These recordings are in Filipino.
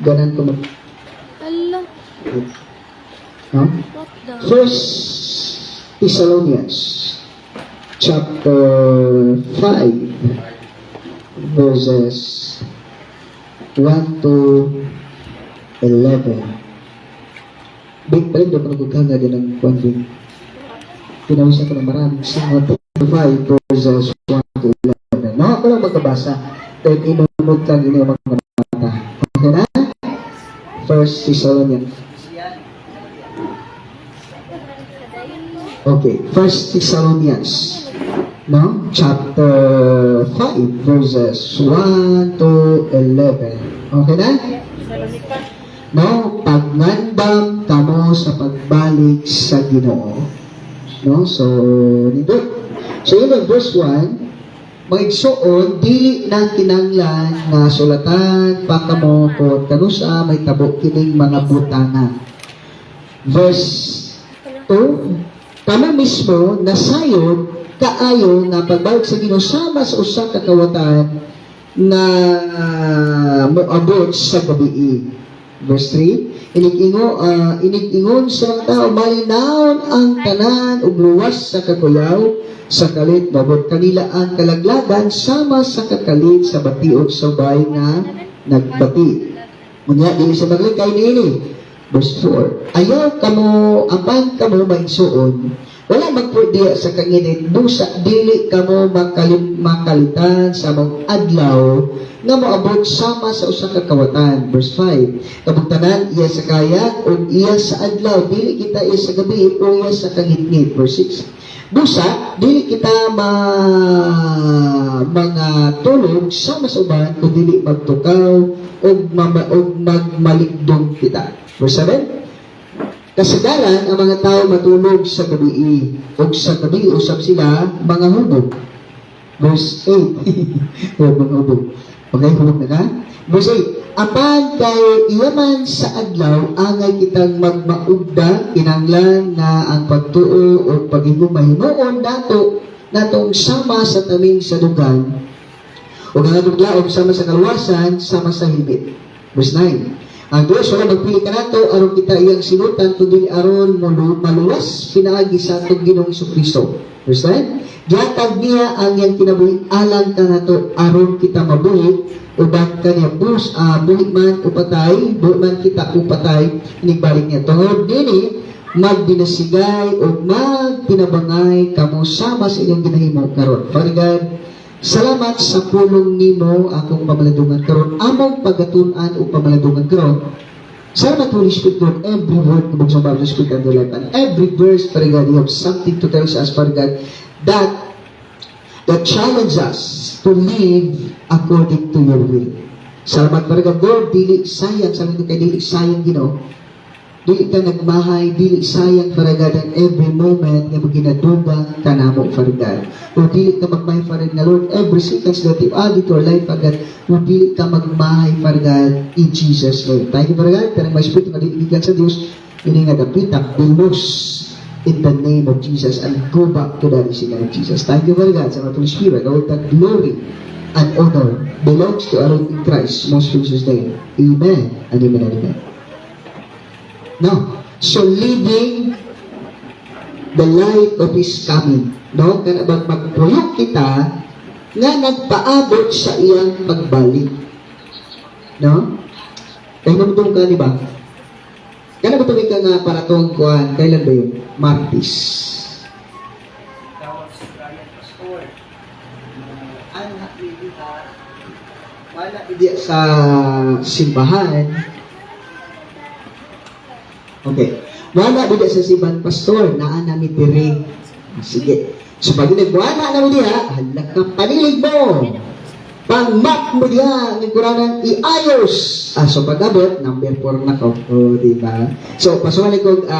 ganan ko mag... Ala, No? what the? First Thessalonians chapter 5 verses 1 to 11. Big pa rin doon nagughan nga din ang kwanjing. Pinawisan ko ng maraming singot 5 verses 1 to 11. No, ako lang magkabasa. Dahil inunod kang ini ang mga mata. Okay na? First Thessalonians. Okay, First Thessalonians. No? Chapter 5 verses 1 to 11. Okay na? No, pagnandam kamo sa pagbalik sa Ginoo. No, so nito. So yun ang verse 1, magigsoon dili na kinanglan nga sulatan pa kamo ko kanusa may tabo kining mga butana. Verse 2, kamo mismo nasayon kaayo nga pagbalik sa Ginoo sama sa usa ka kawatan na moabot sa gabi. Verse 3, inig-ingon sa mga tao, malinawon ang tanan ug luwas sa kakuyaw sa kalit, babot kanila ang kalaglagan sama sa kakalit sa batiod sa bay nga nagbati. Unya, dili sa maglikay niini. Verse 4, ayaw kamo, apan kamo maigsuon, wala magpurdiya sa kanginit, busa dili kamo makalitan sa mong adlaw nga moabot sama sa usa ka kawatan. Verse 5, kabugtanan iya sa kayat o iya sa adlaw, dili kita iya sa gabi o iya sa kangitngit. Verse 6, busa dili kita mga tulog sama sa uban kung dili magtukaw o magmalikdong kita. Verse 7, kasagaran ang mga tao matulog sa gabi o sa gabi usab sila mga hubog. Verse 8 mga hubog. Okay, hubog na ka? Verse 8, apan kay iyaman sa adlaw angay kitang magmaugda kinanglan na ang pagtuo o paghinumahinuon natong sama sa taming sa dugan o nga duglaom sama sa kaluwasan sama sa hibit. Verse 9, ang Diyos wala magpili ka nato aron kita iyang sinutan kundi aron maluwas pinaagi sa atong Ginoong Jesucristo. Verse 9, gihatag niya ang iyang kinabuhi alang ka nato aron kita mabuhi o bag kaniya buhi man o patay, buhi man kita o patay, inigbalik niya. Tungod nini, magbinasigay o magpinabangay kamo sama sa inyong ginahimo karon. Father God, salamat sa pulong nimo akong pamaladungan karon, among pagatun-an o pamaladungan karon. Salamat, Holy Spirit, Lord, every word na sa Bible, Spirit and the life, and every verse, Father God, you have something to tell us, Father God, that challenge us to live according to your will. Salamat, Father God, Lord, dili sayang, salamat kay dili sayang, Ginoo. Dili ka nagmahay, dili sayang, Father God, at every moment na maginadugang ka namo, Father God. O dili ka magmahay, Father God, Lord, every seconds that you add to our life, Father God, o dili ka magmahay, Father God, in Jesus' name. Thank you, Father God, karang may Spirit, maliiligan sa Diyos, yun nga dapitak, bilmos, in the name of Jesus, and go back to that in the name of Jesus. Thank you, Father God, sa Holy Spirit, all that glory and honor belongs to our Lord in Christ, most precious name. Amen, and amen, and amen. No. So, living the light of His coming. No? Kaya magpuyok kita nga nagpaabot sa iyang pagbalik. No? Kaya namutong ka, di ba? Kaya namutong ka nga para itong kuhan. Kailan ba yun? Martis. Wala hindi sa simbahan. Okay. Wala din sa siban pastor na anami piring. Sige. So pag nagwala na mo diha, halak ka panilig mo. Pang-map mo diha, nagkuranan iayos. So pag-abot, number 4 na ko. O, diba? So, pasuhan ko,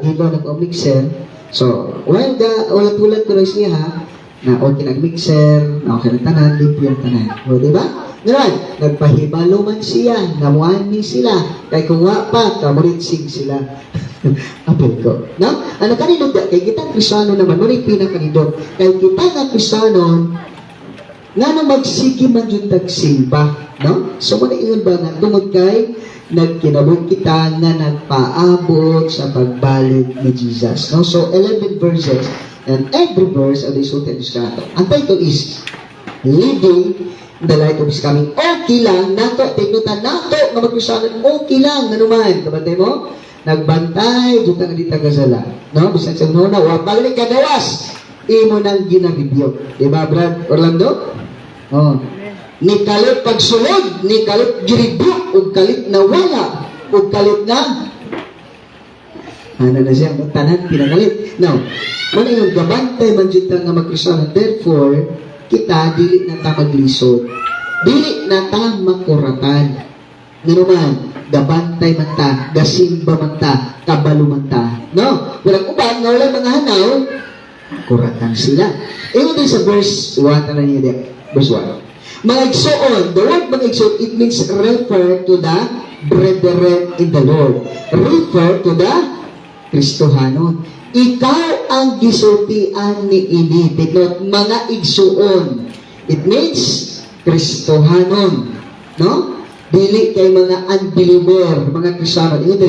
giveon ako mixer. So, wala tulad ko lang siya ha, na okay nag-mixer, na okay na tanan, limpyo yung tanan. O, diba? Ngayon, nagpahibalo man siya, namuani sila, kay kung pa, kamuritsig sila. Apil ko. No? Ano kanino, kay kita Kristiyano naman, muna yung pinakanindot. Kay kita nga Kristiyano, nga na magsige man yun tagsimba, no? So, muna yun ba na tungod kay nagkinabot kita na nagpaabot sa pagbalik ni Jesus, no? So, 11 verses, and every verse of the Sultan Iskato. Ang title is, Living the Light of His Coming. Okay lang, nato, tignutan nato, nga magkusanan, okay lang, nanuman, kabantay mo? Nagbantay, dito nga di tagasala, no? Bisan sa nuna, wapalik ka dawas, imo nang ginabibyo. Diba, Brad Orlando? Oh. Ni kalit pagsulod, ni kalit giribyo, ug kalit nawala, ug kalit na ano na siya, tanan pinagalit. Now, muna yung gabantay man dito nga magkristanan. Therefore, kita dili na ta maglisod, dili na ta makuratan. Nanuman, gabantay man ta, gasimba man ta, kabalo man ta. No? Walang uban, nga wala mga hanaw, kuratan sila. Iyon din sa verse 1 na niya. Verse 1. Maigsoon. The word maigsoon, it means refer to the brethren in the Lord. Refer to the Kristohanon. Ikaw ang gisultian ni ini. Tignot, mga igsoon. It means Kristohanon. No? Dili kay mga unbeliever, mga Kristohanon. Ito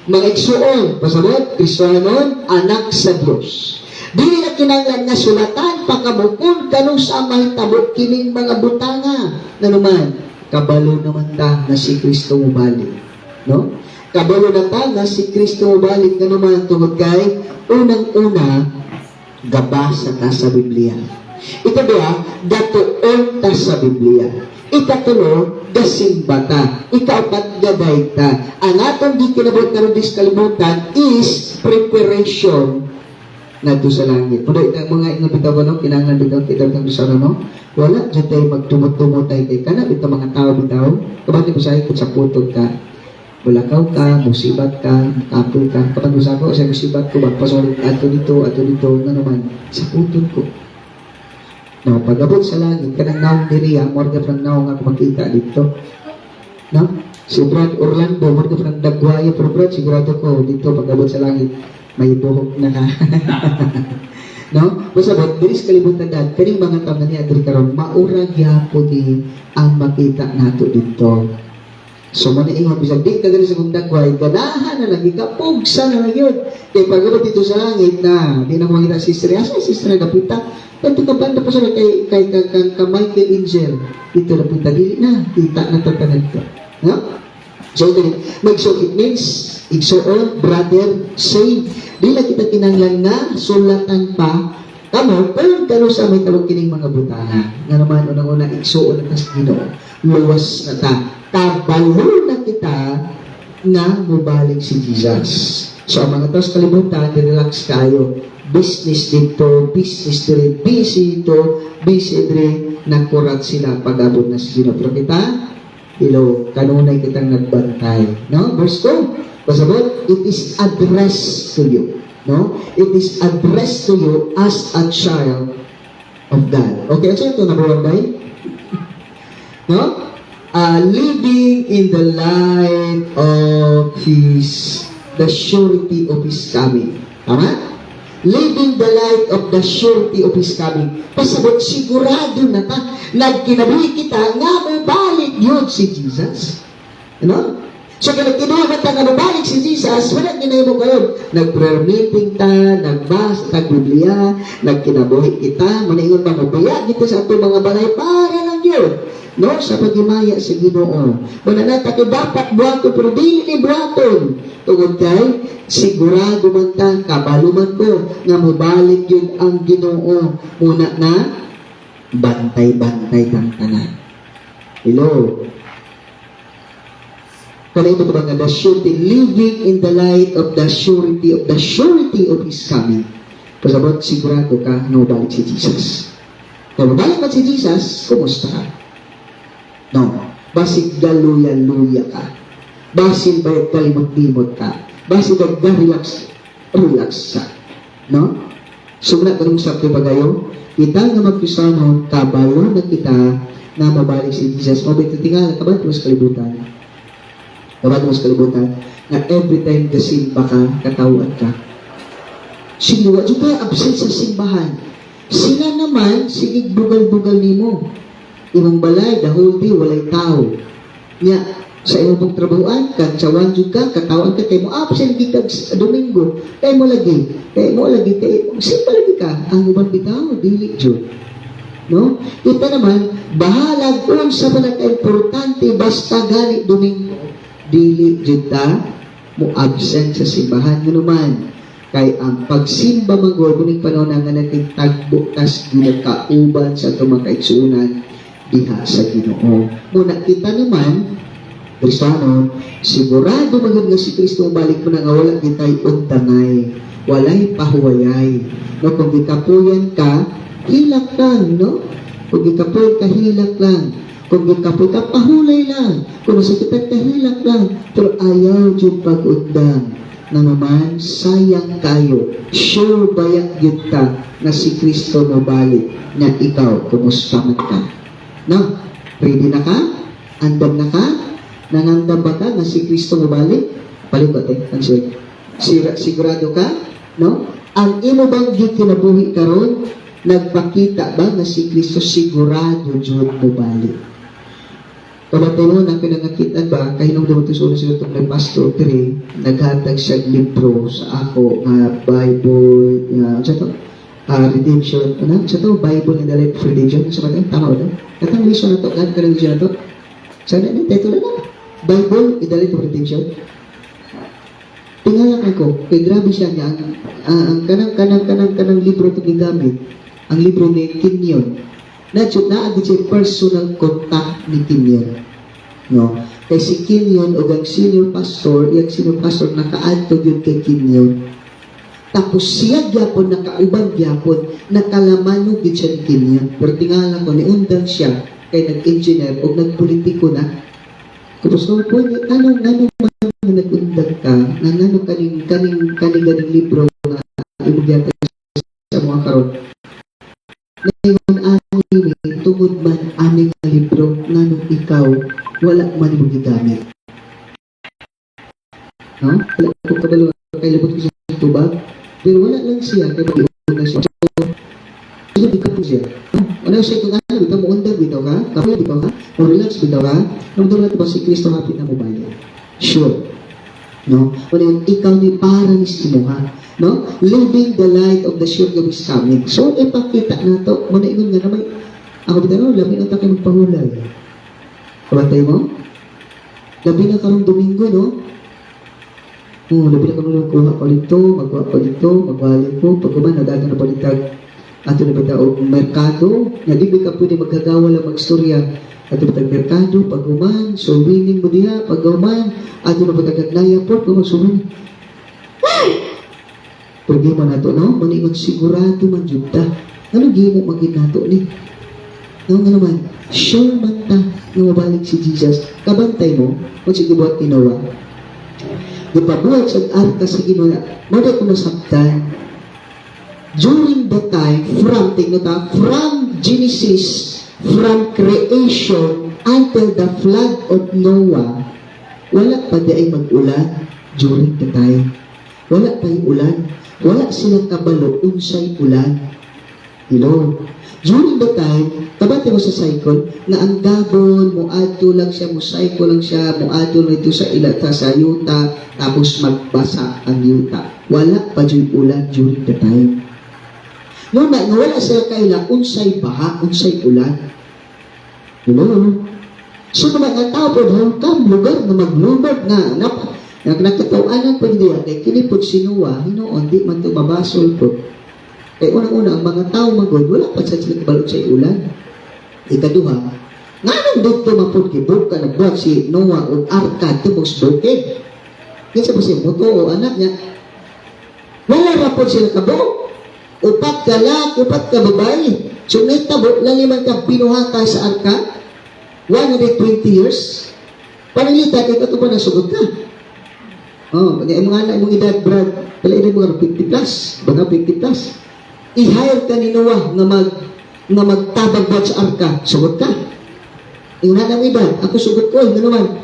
mga igsoon. Pasabot, Kristohanon, anak sa Diyos. Dili na kinanglan nga sulatan, pakamukon, kanong sa mahitabo, kining mga butanga. Na naman, kabalo naman ta na si Kristo mubalik. No? Kabalo na ta na si Kristo mubalik na naman tungod kay unang-una, gabasa ta sa Biblia. Ikadua, gatuon ta sa Biblia. Ikatulo, gasimba ta. Ikaapat, gaday ta. Ang atong di kinabot na kalimutan is preparation nato sa langit. Pero itang mga inabitaw ko, no? Kinangan bitaw, kita itang sa no? Wala, dyan tayo magtumot-tumot tayo kay kanap, itang mga tao bitaw. Kabati ko sa'yo, kung sa putod ka, bulakaw ka, musibat ka, apple ka. Kapag usa ko, sa musibat ko, magpasolid, ato dito, na naman, sa putod ko. No, pag-abot sa langit, kanang naong diriya, morga prang naong ako makita dito. No? Si Brad Orlando, morga prang dagwaya, pero Brad, sigurado ko, dito, pag-abot sa langit, may buhok na na. No? Basta ba, bilis kalibutan dad, kaning mga tao na niya adri karon maurag gyapon ni ang makita nato dito. So man ingon bisag di ka gali sa kong dagway, ganahan na lagi ka pugsa na lang yun. Kay pagabot dito sa langit na, di na ko makita sister, asa sister na dapita. Kanto ka banda pa siya kay Michael Angel. Dito dapita dili na, kita na tatanan ko. No? So, it means, igsoon, brother, save. Dila kita kinanglan nga, sulatan pa, kamo, pero kano sa may talong kining mga butana. Nga naman, unang-una, igsoon na tas Ginoo. Luwas na ta. Kabalo na kita na mubalik si Jesus. So, ang mga taos kalimutan, relax kayo. Business dito, business dito, busy dito, nakurat sila pag-abot na si Ginoo. Pero kita, hello, kanunay kitang nagbantay. No? Verse 2. Pasabot, it is addressed to you. No? It is addressed to you as a child of God. Okay, so ito, number 1 ba? No? Living in the light of the surety of His coming. Tama? Living the light of the surety of His coming. Pasabot, sigurado na ta, nagkinabuhi kita, nga mo balik yun si Jesus. You know? So, kung nagkinabuhi ta nga mo balik si Jesus, wala kinabuhi mo kayo. Nag-prayer meeting ta, nagbasa ta Biblia, nagkinabuhi kita, maningon ba mo baya, dito sa ato mga balay, para lang yun. No? Sa pagimaya sa Ginoo. Mananata ko dapat buhaton, pero dili ni buhaton. Tungod kay, sigurado man ta, kabalo man ko, nga mubalik yun ang Ginoo. Una na, bantay-bantay kang tanan. Hello? Kaya ito ba nga, the surety, living in the light of the surety of His coming. Pasabot, sigurado ka, na mubalik si Jesus. Kung mubalik man si Jesus, kumusta ka? No. Basig galuya-luya ka. Basig ba kalimot-limot ka. Basig ba relax ka. No? Sumula ka nung sakto pagayo, kita nga magkristanon, kabalo na kita na mabalik si Jesus. Mabalik na tingala, kaba't mas kalibutan. Kaba't mas kalibutan. Na every time kasimba ka, katawan ka. Sinuwa, dito absent sa simbahan. Sila naman, sige bugal-bugal nimo. imong balay, the whole day, walay tao. Nya, sa imong pong trabahoan, kagsawan jud ka, katawan ka, kay mo absent gikag sa Domingo, kay mo lagi, simple lagi ka, ang uban bitaw, dili jud. No? Ito naman, bahalag unsa pa naka-importante, basta gani Domingo, dili jud ta, mo absent sa simbahan nga naman. Kay ang pagsimba magod kuning panahon nga nagtagbo tas ginakauban sa tumakaigsunan diha sa Ginoo. Muna kita naman Kristiyano, sigurado magud nga si Kristo balik mo na nga wala gitay untangay, walay pahuwayay. No, kung gikapuyan ka, hilak lang, no? Kung gikapuyan ka, hilak lang. Kung gikapuyan ka, pahulay lang. Kung masakitan ka, hilak lang. Pero ayaw yung pag-undang na naman, sayang kayo. Sure bayak yun ka na si Kristo mabalik na ikaw, kumusta man ka. No? Ready na ka? Andam na ka? Nangandam ba ka na si Kristo mabalik? Palikot ang sigurado ka? No? Ang imo bang kinabuhi karon nagpakita ba na si Kristo sigurado jud mabalik? Pamatay mo na pinangakitan ba, kahinong naman ito sulo sila itong pastor, pero naghatag siya libro sa ako, Bible, Redemption, sa ito, Bible and the Life of Redemption, sa mga tao na. Katang mission na ito, ka religion na ito. Sana na, title na, Bible and the Life of Redemption. Tingnan ako, kay grabe siya niya, ang kanang libro ito gigamit, ang libro ni Kinyon. Nadsyo na agad siya personal contact ni Kinyon. No? Kay si Kinyon o ang senior pastor, yung senior pastor naka-add to yun kay Kinyon. Tapos siya gyapon, nakaubang gyapon, nakalamanog yun siya ni Kinyon. Pero tingala ko, niundang siya kay nag-engineer o nagpolitiko na. Tapos no po, anong man nag-undang ka, anong kaning libro na ibigyan sa mga karon. Ngayon, tungod man aming libro nga nung ikaw wala man mo gigamit. No? Wala ko kabalo kay labot ko sa tubag, pero wala lang siya kay pag-iwan na siya. So, di ka po siya. Ano siya kung ano, bitaw mo undag, bitaw ka? Kapoy, bitaw ka? O relax, bitaw ka? Nung doon natin ba si Kristo hapit na mobile? Sure. No? Ano yung ikaw ni para ni Simuha. No? Living the light of the sure of His coming. So, ipakita na ito. Muna ingon nga naman, ako bitaw no, labi na tayo magpahulay. Kabatay mo? Labi na karong Domingo, no? Labi na karong kuha pa dito, magkuha pa dito, magbalik ko. Pag kuman, nadaga na palitag. Ato na bitaw, merkado. Nga di ka pwede magkagawa lang magstorya. Ato batag merkado, pag kuman, swimming mo diya, pag kuman, ato na batag naglaya po, kung mag-swimming. Pwede mo na ito, no? Maningon sigurado man yun ta. Ano gino magin na ito ni? No, nga naman, sure man ta na mabalik si Jesus. Kabantay mo, kung sige buhat ni Noah. Ipabuhat sa arka sa Ginoa, mada ko nasabtan. During the time, from Genesis, from creation until the flood of Noah, wala pa di ay mag-ulan during the time. Wala pa yung ulan. Wala silang kabalo unsay ulan. Hello? During the time, kabante mo sa cycle, na ang gabon, muadto lang siya, cycle lang siya, muadto lang ito sa ilata, sa yuta, tapos magbasa ang yuta. Wala pa yung ulan during the time. No, na wala sila kaila, unsay baha, unsay ulan. Hello? So, mga tao po, hanggang lugar na maglumad na, nakatawanan po hindi, kay kinipod sinuwa, hinoon, di man ito mabasol po. Kaya unang-una, ang mga tao magod, wala pa sa sila kabalot sa ulan. Ikaduha, nga nang dito mapod kibog ka, nagbuhat si Noah o Arka, tubos bukid. Yan sa kasi, moto o anak niya, wala rapod sila kabog. Upat ka lak, upat ka babae. So, may tabo, laliman ka pinuhaka sa Arka, 120 years. Panalita, kaya ito pa nasugod ka. Oh, mga anak mong edad, Brad, pala edad mo 50 plus, baga 50 plus. I-hire ka ni Noah na magtabag sa arka, sugot ka. Yung anak mong edad, ako sugot ko, ano naman,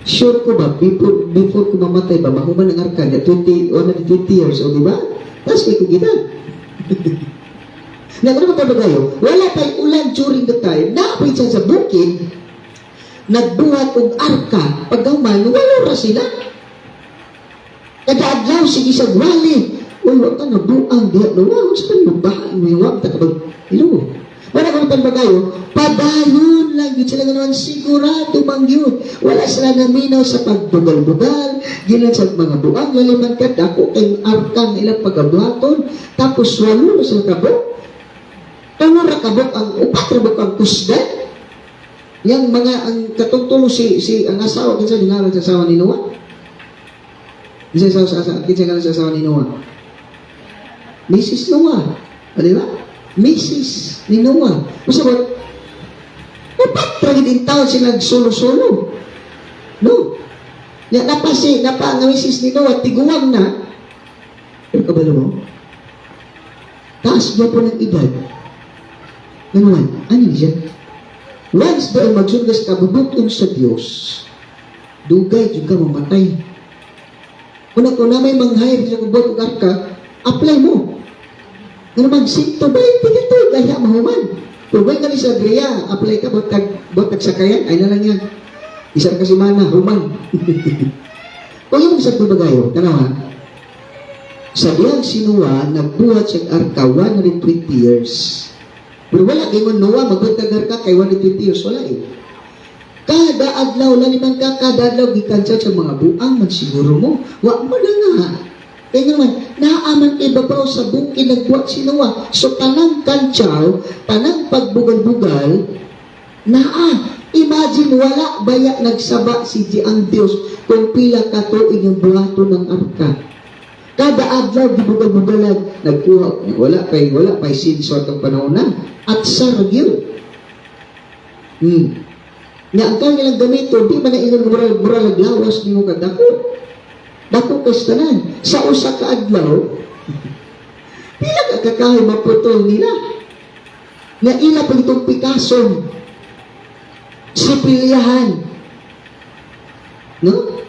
sure ko ba, before ko mamatay ba, mahuman ang arka, 120 years, o diba? Tapos may kong edad. Na ano ba kayo? Wala pa'y ulan during the time, naapit siya sa bukid, nagbuhat og arka, pagkaman, wala ra sila. Kada adlaw, sige sa gwali. Uy, wag ka nabuang diya. Wag sa pagbahaan mo yung wag. Ilo. Wala ka naman kayo, padayon lang yun. Sila ganoon, sigurado mang yun. Wala sila naminaw sa pagbugal-bugal. Gilan sa mga buang, laliman ka, dako kayong arkang ilang pagkabuhaton. Tapos walo na sila kabok. Tango ra kabok ang upat rabok ang kusdan. Yang mga ang katungtulo ang asawa kinsa dingaran sa asawa ni Noah. Kinsa sa asawa ni Noah? Mrs. Noah. Di ba? Mrs. ni Noah. Kasi ba? Upat ra gid taon sila solo-solo. No. Ya napa ang Mrs. ni Noah tiguwang na. Pero kabalo mo? Taas ba po ng edad? Naman, ano siya? Once ba ay magsugas ka, bubukong sa Diyos, dugay, juga mamatay. Kung na may manghayag sa kubot o arka, apply mo. Nga naman, sinto ba yung tigito, kaya mahuman. Tugay ka ni sa Adria, apply ka, botag sakayan, ay na lang yan. Isang kasi mana, human. Kung yung isang bubagayo, tanawa, sa diyang sinuwa, nagbuhat sa arka 120 years. Pero wala, kay Noah, magpagtagar ka kay 120 years, wala eh. Kada adlaw, laliman ka, kada adlaw, gikansa sa mga buang, magsiguro mo, wak mo na nga. Kaya naman, naaman ibabaw sa bukid, nagbuhat si Noah. So, tanang kantsaw, tanang pagbugal-bugal, imagine, wala baya nagsaba si ang Diyos kung pila ka tuig ang buhato ng arka. Kada adlaw gibugal-bugalan, nagkuha, wala pay sinso atong panahon na. At sarag yun. Nga ang kanilang gamito, di man na ingon mura laglawas ni mo kadako. Dako kastanan. Sa usa ka adlaw, pila ka kakahay maputol nila. Nga ila pag itong Picasso, sa pilyahan. No?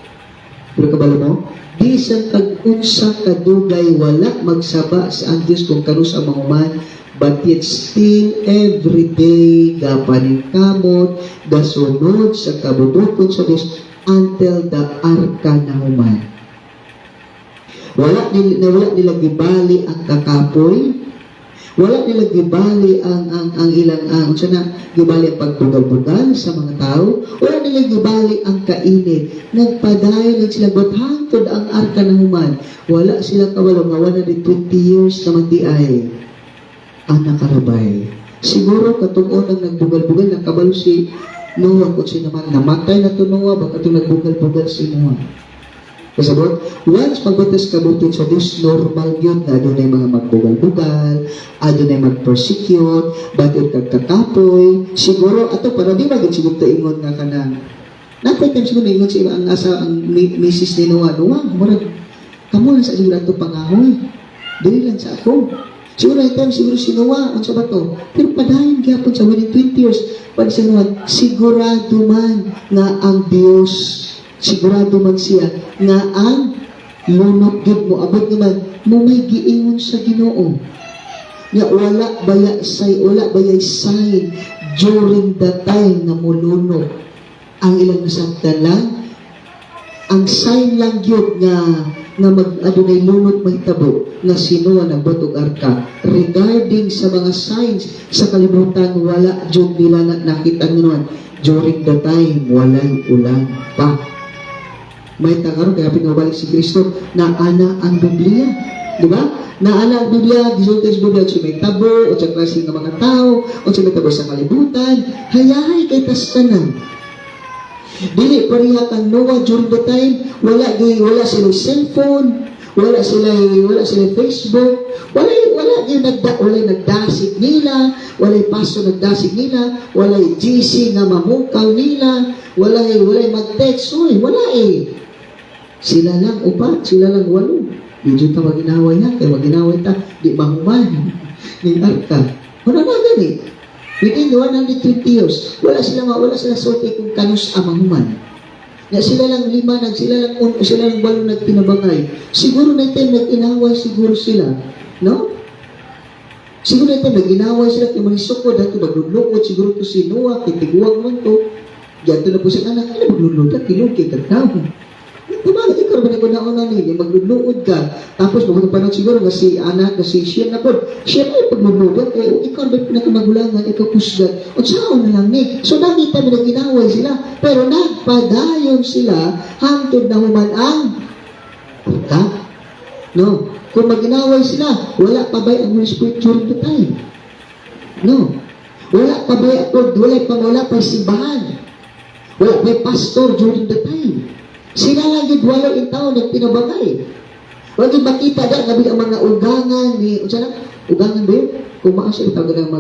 Pero kabalo mo, di sa pag-unsa kadugay wala magsaba sa ang Diyos kung kanus ang mahuman, but yet still every day gapanin kamot, gasunod sa kabubukon sa Diyos until the arka na human. Wala nila gibali ang kakapoy, wala nila gibali ang ilang gibali ang pagbugal-bugal sa mga tao, wala nila gibali ang kainit. Nagpadayon lang sila, but hangtod ang arka na human, wala sila kawalo nga 120 years na magdiay ang nakarabay. Siguro katugon ang nagbugal-bugal, nakabalo si Noah kung sino man, namatay na to Noah, baka itong nagbugal-bugal si Noah. Kasabot, once magbatas kabutin sa Diyos, normal yun na doon ay mga magbugal-bugal, doon ay mag-persecute, bagay kagkakapoy, siguro, ato para di maging siguro ingon nga ka na, napay time siguro ingon sa ang Mrs. ni Noah, murag, kamo lang sa siguro ito pangahoy, dili lang sa ako. Siguro ay time, siguro si Noah, ang sa bato, pero padayon gyapon sa 120 years, pag si Noah, sigurado man nga ang Diyos, sigurado man siya nga ang lunok gid mo abot naman mo may giingon sa Ginoo nga wala baya sign during the time na mulunok ang ilang nasabtan lang ang sign lang yun nga adunay lunok mahitabo nga sino ang nagbutog arka regarding sa mga signs sa kalibutan wala jud nila nakita noon during the time walay ulan pa. May tangaro kaya pinabalik si Kristo na ana ang Biblia. Di ba? Na ana ang Biblia, gisulti sa Biblia, o may tabo, o sa klase ng mga tao, o sa may tabo sa kalibutan, hayahay kay tastanan. Dili, pariha kang Noah during the time, wala silang cellphone, wala silang Facebook, wala nagdasig nila, wala paso nagdasig nila, wala GC na mamukaw nila, wala mag-text, wala eh. Sila lang upat, sila lang walo. Medyo ka maginaway na, kaya maginaway ta, di mahuman. Ng arka. Wala na gani. Within 120 years, wala sila sulti kung kanus ang mahuman. Na sila lang lima, sila lang walo nagpinabangay. Siguro na time nag-inaway siguro sila. No? Siguro ito, nag-inaway sila kay Marisukod, dato naglulukod, siguro to si Noah, kay Tiguang man to. Diyan to na po siya anak, ano maglulukod, kilong kay Kagnaw. Tumalik, ikaw ba na ko nauna niya, maglulukod ka. Tapos, magpapanong siguro nga si anak, na si Shem na po, Shem ay paglulukod, eh, ikaw ba pinakamagulangan, ikaw pusgat, o saan na lang ni. So, nakita mo nag-inaway sila, pero nagpadayon sila, hangtod na human ang arka. No. Kung mag-inaway sila, wala pa ba ang Holy Spirit during the time? No. Wala pa ba, wala pa simbahan. Wala pa pastor during the time. Sila lang yung walo yung tao nagpinabagay. Huwag yung makita dahil gabi ang mga ugangan ni, ugangan ba yun? Kung maasya ito ang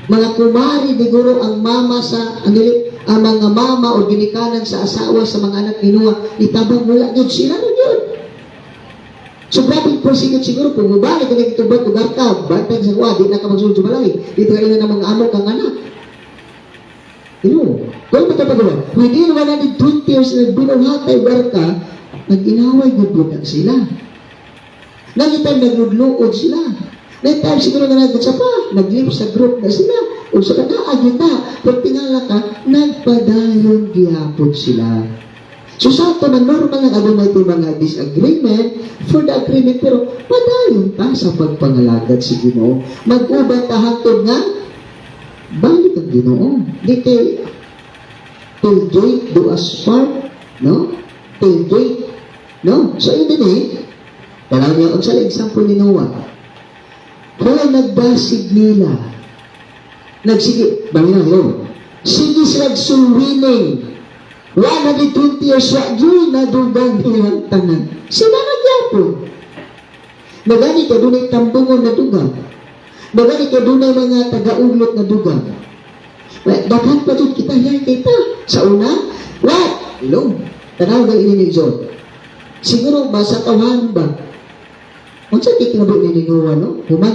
mga kumari, diguro ang mama sa, ang mga mama o ginikanan sa asawa sa mga anak ni Noah, itabang wala yun, sila rin yun. So, grabe prosigit siguro, kung mabalik ka na ito ba, tugar ka, bantay sa kuwa, di na ka magsulod sa balay, dito ka rin na mga amo kang anak. Kung ba ito pagawa? Within 120 years na binuhatay barka, nag-inaway gudlutan sila. Nagitay nagludluod sila. Nagitay siguro na nagit sa pa, nag-live sa group na sila. O sa kanaagita, pag tingala ka, nagpadayon gihapon sila. So sa ito na normal lang ano na ito mga disagreement for the agreement, pero padayon ta sa pagpangalagad si Ginoo. Mag-ubat ta hangtod nga, balik ang Ginoo. Dito, till gate do us part, no? Till gate, no? So, yun din eh. Talagang niya, sa example ni Noah, kaya nagbasig nila, nagsige, bangin ang Lord, sige sila sulwining, 120 years wa, yun na dugang nilang tanan. Sila nagyapon. Magani ka dunay tambungon na dugang. Magani ka dunay mga taga-uglot na dugang. Dapat pa dyan kita, yan kita. Sa una, what? Ilong. Tanaw ng ini ni John. Siguro ba sa tawahan ba? Kung sa tikinabot ni Noah, no? Human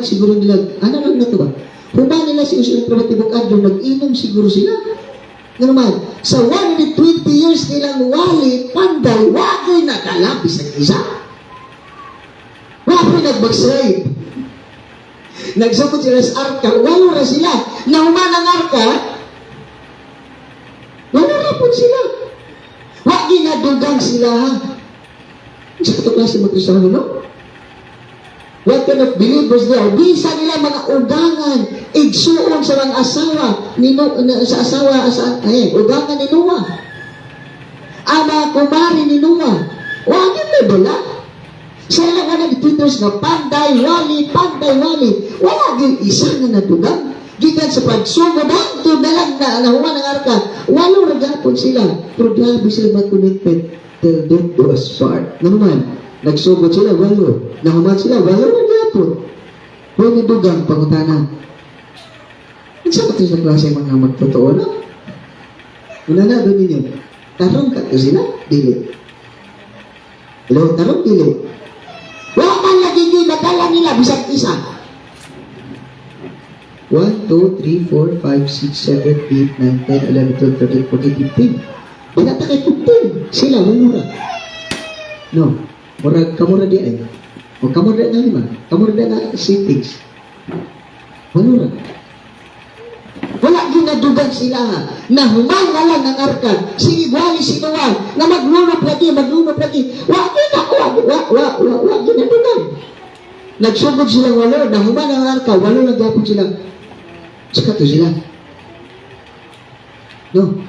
siguro nila, ano lang na ito ba? Human nila siguro sila primatibok adyo, nag-inom siguro sila. Nga naman, sa 120 years nilang wali, panday, wako'y nakalapis ng isa. Wako'y nag-backslide. Nagsukot sila sa arka, walo na sila. Nahuman ang arka, walo na po sila. Wag ginadugang sila. Sa ito klase mag-Kristiano, no? What kind of believers they are? Bisa nila mga ugangan, igsuon sa mga asawa, sa asawa, ugangan ni Noah. Ang mga kumari ni Noah. Wag yun na bala. Sa ilang mga tutors na panday, wali. Wala din isa na nadugang. Gikan sa pagsugod, hangtod na lang na nahuman ng arka. Walo nagapon sila. Pero grabe sila mag-commitment till death do us part. Naman, nagsugod sila, walo. Nahuman sila, walo nagapon. Huwag nadugang pangutana. Ang sa ito sa klase mga magtotoo, no? Una na, doon ninyo. Tarong ka to sila? Dili. Hello, tarong dili. Wala man lagi ginagala nila, bisag isa. 1, 2, 3, 4, 5, 6, 7, 8, 9, 10, 11, 12, 13, 14, 15. Pinata kay 15. Sila, mura. No. Kamura di ay. O kamura na lima. Kamura na sittings. Mura. Wala ginadugan sila. Nahuman na lang ng arka. Sige, wali sinuwan. Na maglunop lagi. Wag ginadugan. Nagsugod silang walo. Nahuman ang arka. Walo nagyapon sila. Saka to sila. No.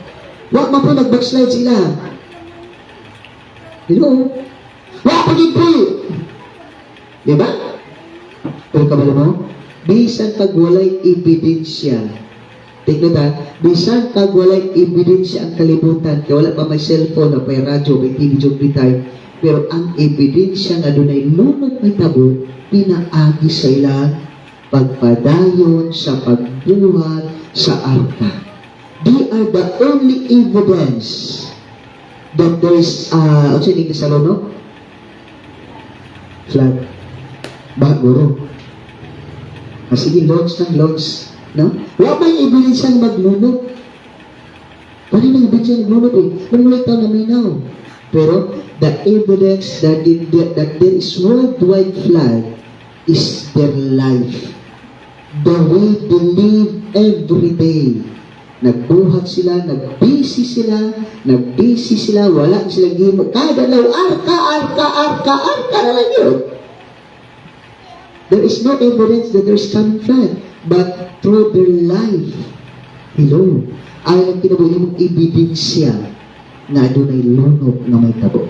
Wag man po nag-backslide sila. Hello? Wag po din po. Diba? Pero kabalo mo? Bisan pag walay ebidensya. Tignan ta, bisan pag walay ebidensya ang kalibutan, kaya wala pa may cellphone, o may radyo, may TV, bitay, pero ang ebidensya nga doon ay lunok may tabo, pinaagi sa ilang pagpadayon sa pagbuhat sa arka. They are the only evidence that there is, what's yung English sa no? Flood. Baguro. Sige, logs. No? Wala may ebidensya ng maglunok. Paano may ebidensya ng maglunok eh? Manulit tayo na minaw. Pero, the evidence that there is worldwide flood is their life. The way they live every day. Nagbuhat sila, nagbisi sila, wala sila gimo. Kada law, arka na lang yun. There is no evidence that there is coming flood, but through their life, hello, ay ang kinabuhi mong ebidensya na adunay lunok na may tabo.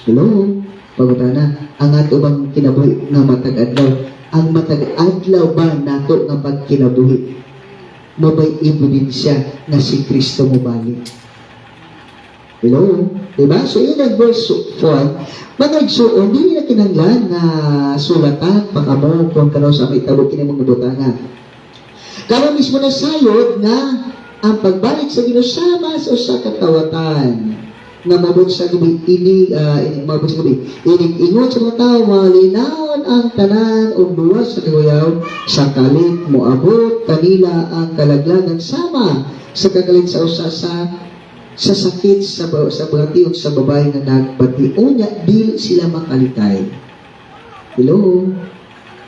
Hello, pagutana, ang ato bang kinabuhi nga matag-adlaw, ang matag-adlaw ba nato nga pagkinabuhi? Mabay ebidensya na si Kristo mo balik. Hello? Diba? So, yun ang verse 4. Managsuon, hindi na kinanglan na sulatan, pakamo, kung kano sa may tabo kinamong nabutangan. Kaya mismo na sayod na ang pagbalik sa ginusama sa usa ka kawatan na mabot sa gabi ining-ingon sa mga tao malinawon ang tanan o buwas sa kaguyaw sa kalit moabot kanila ang kalaglagan sama sa kagalit sa usa sa sakit sa bagatiyon sa babae nga nagbati unya dili sila makalitay. Hello,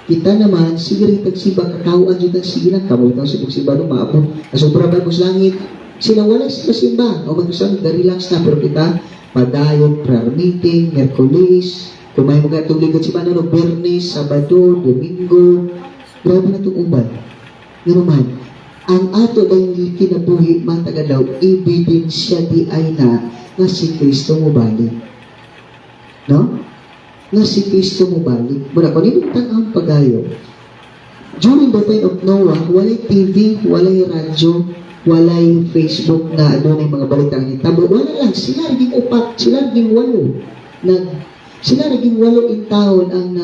kita naman sige rin tagsiba kakauan dyan ang sige lang kamulitaw sa pagsiba no maabot na sobra ba sa langit sila wala sa simba o magkasama relax na pero kita padayon, prayer meeting, Merkulis kumay mo ka itong ligat si Manalo, Bernes, Sabado, Domingo grabe na itong uban nga naman ang ato dahil kinabuhi matagadaw ebidensya di ay na si Kristo mo balik no? Na si Kristo mo balik muna kung nilimutan ang pagayo during the time of Noah walay TV, walay radyo walay Facebook na adunay mga balita ni tabo wala lang sila naging upat sila naging walo sila naging walo in taon ang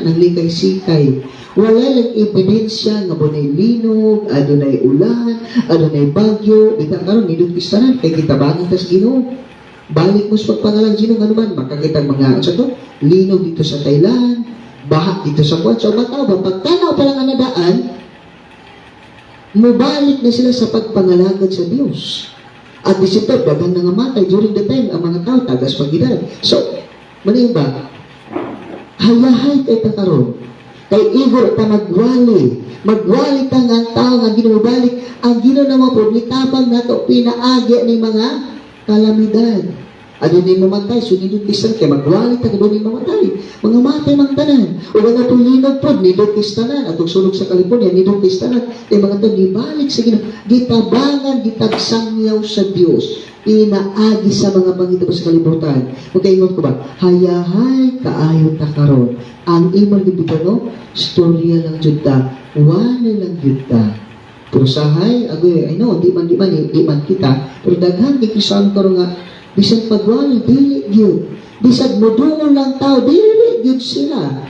naglikay sikay wala lang ebidensya nga bunay linog adunay ulan adunay bagyo bitaw karon nidot kistanan kay kitabangan tas Ginoo balik mo sa pagpangalan Ginoo nga naman makakita mga sa to linog dito sa Thailand baha dito sa Kuwait so mataw ba pagtanaw pa lang ang nadaan mubalik na sila sa pagpangalagad sa Diyos. At disipod, dagang nangamatay during the time, ang mga tao, tagas paggidaran. So, mali ba? Hayahay tayo ta karon. Kay igor ta magwali ta nga tao nga ginubalik, ang Ginoo naman po, nitabang na to, pinaagi ni mga kalamidad. Ano ni mamatay, sunidot kisan kay magwali ta doon ni mamatay. Mga matay mang tanan. O mga tulinog po, nidot kistanan. At sulog sa California, nidot kistanan. Kay mga to, nibalik sa Ginoo. Gitabangan, gitagsangyaw sa Dios. Inaagi sa mga mangitabo sa kalibutan. Magkaingon ko ba? Hayahay kaayon ta karon. Ang imal dito no, storya lang jud ta. Wala lang jud ta. Pero sahay, agoy, I know, di man kita. Pero daghan kikisan karon nga bisag pagwali, dili gyud. Bisag modungon lang tao, dili gyud sila.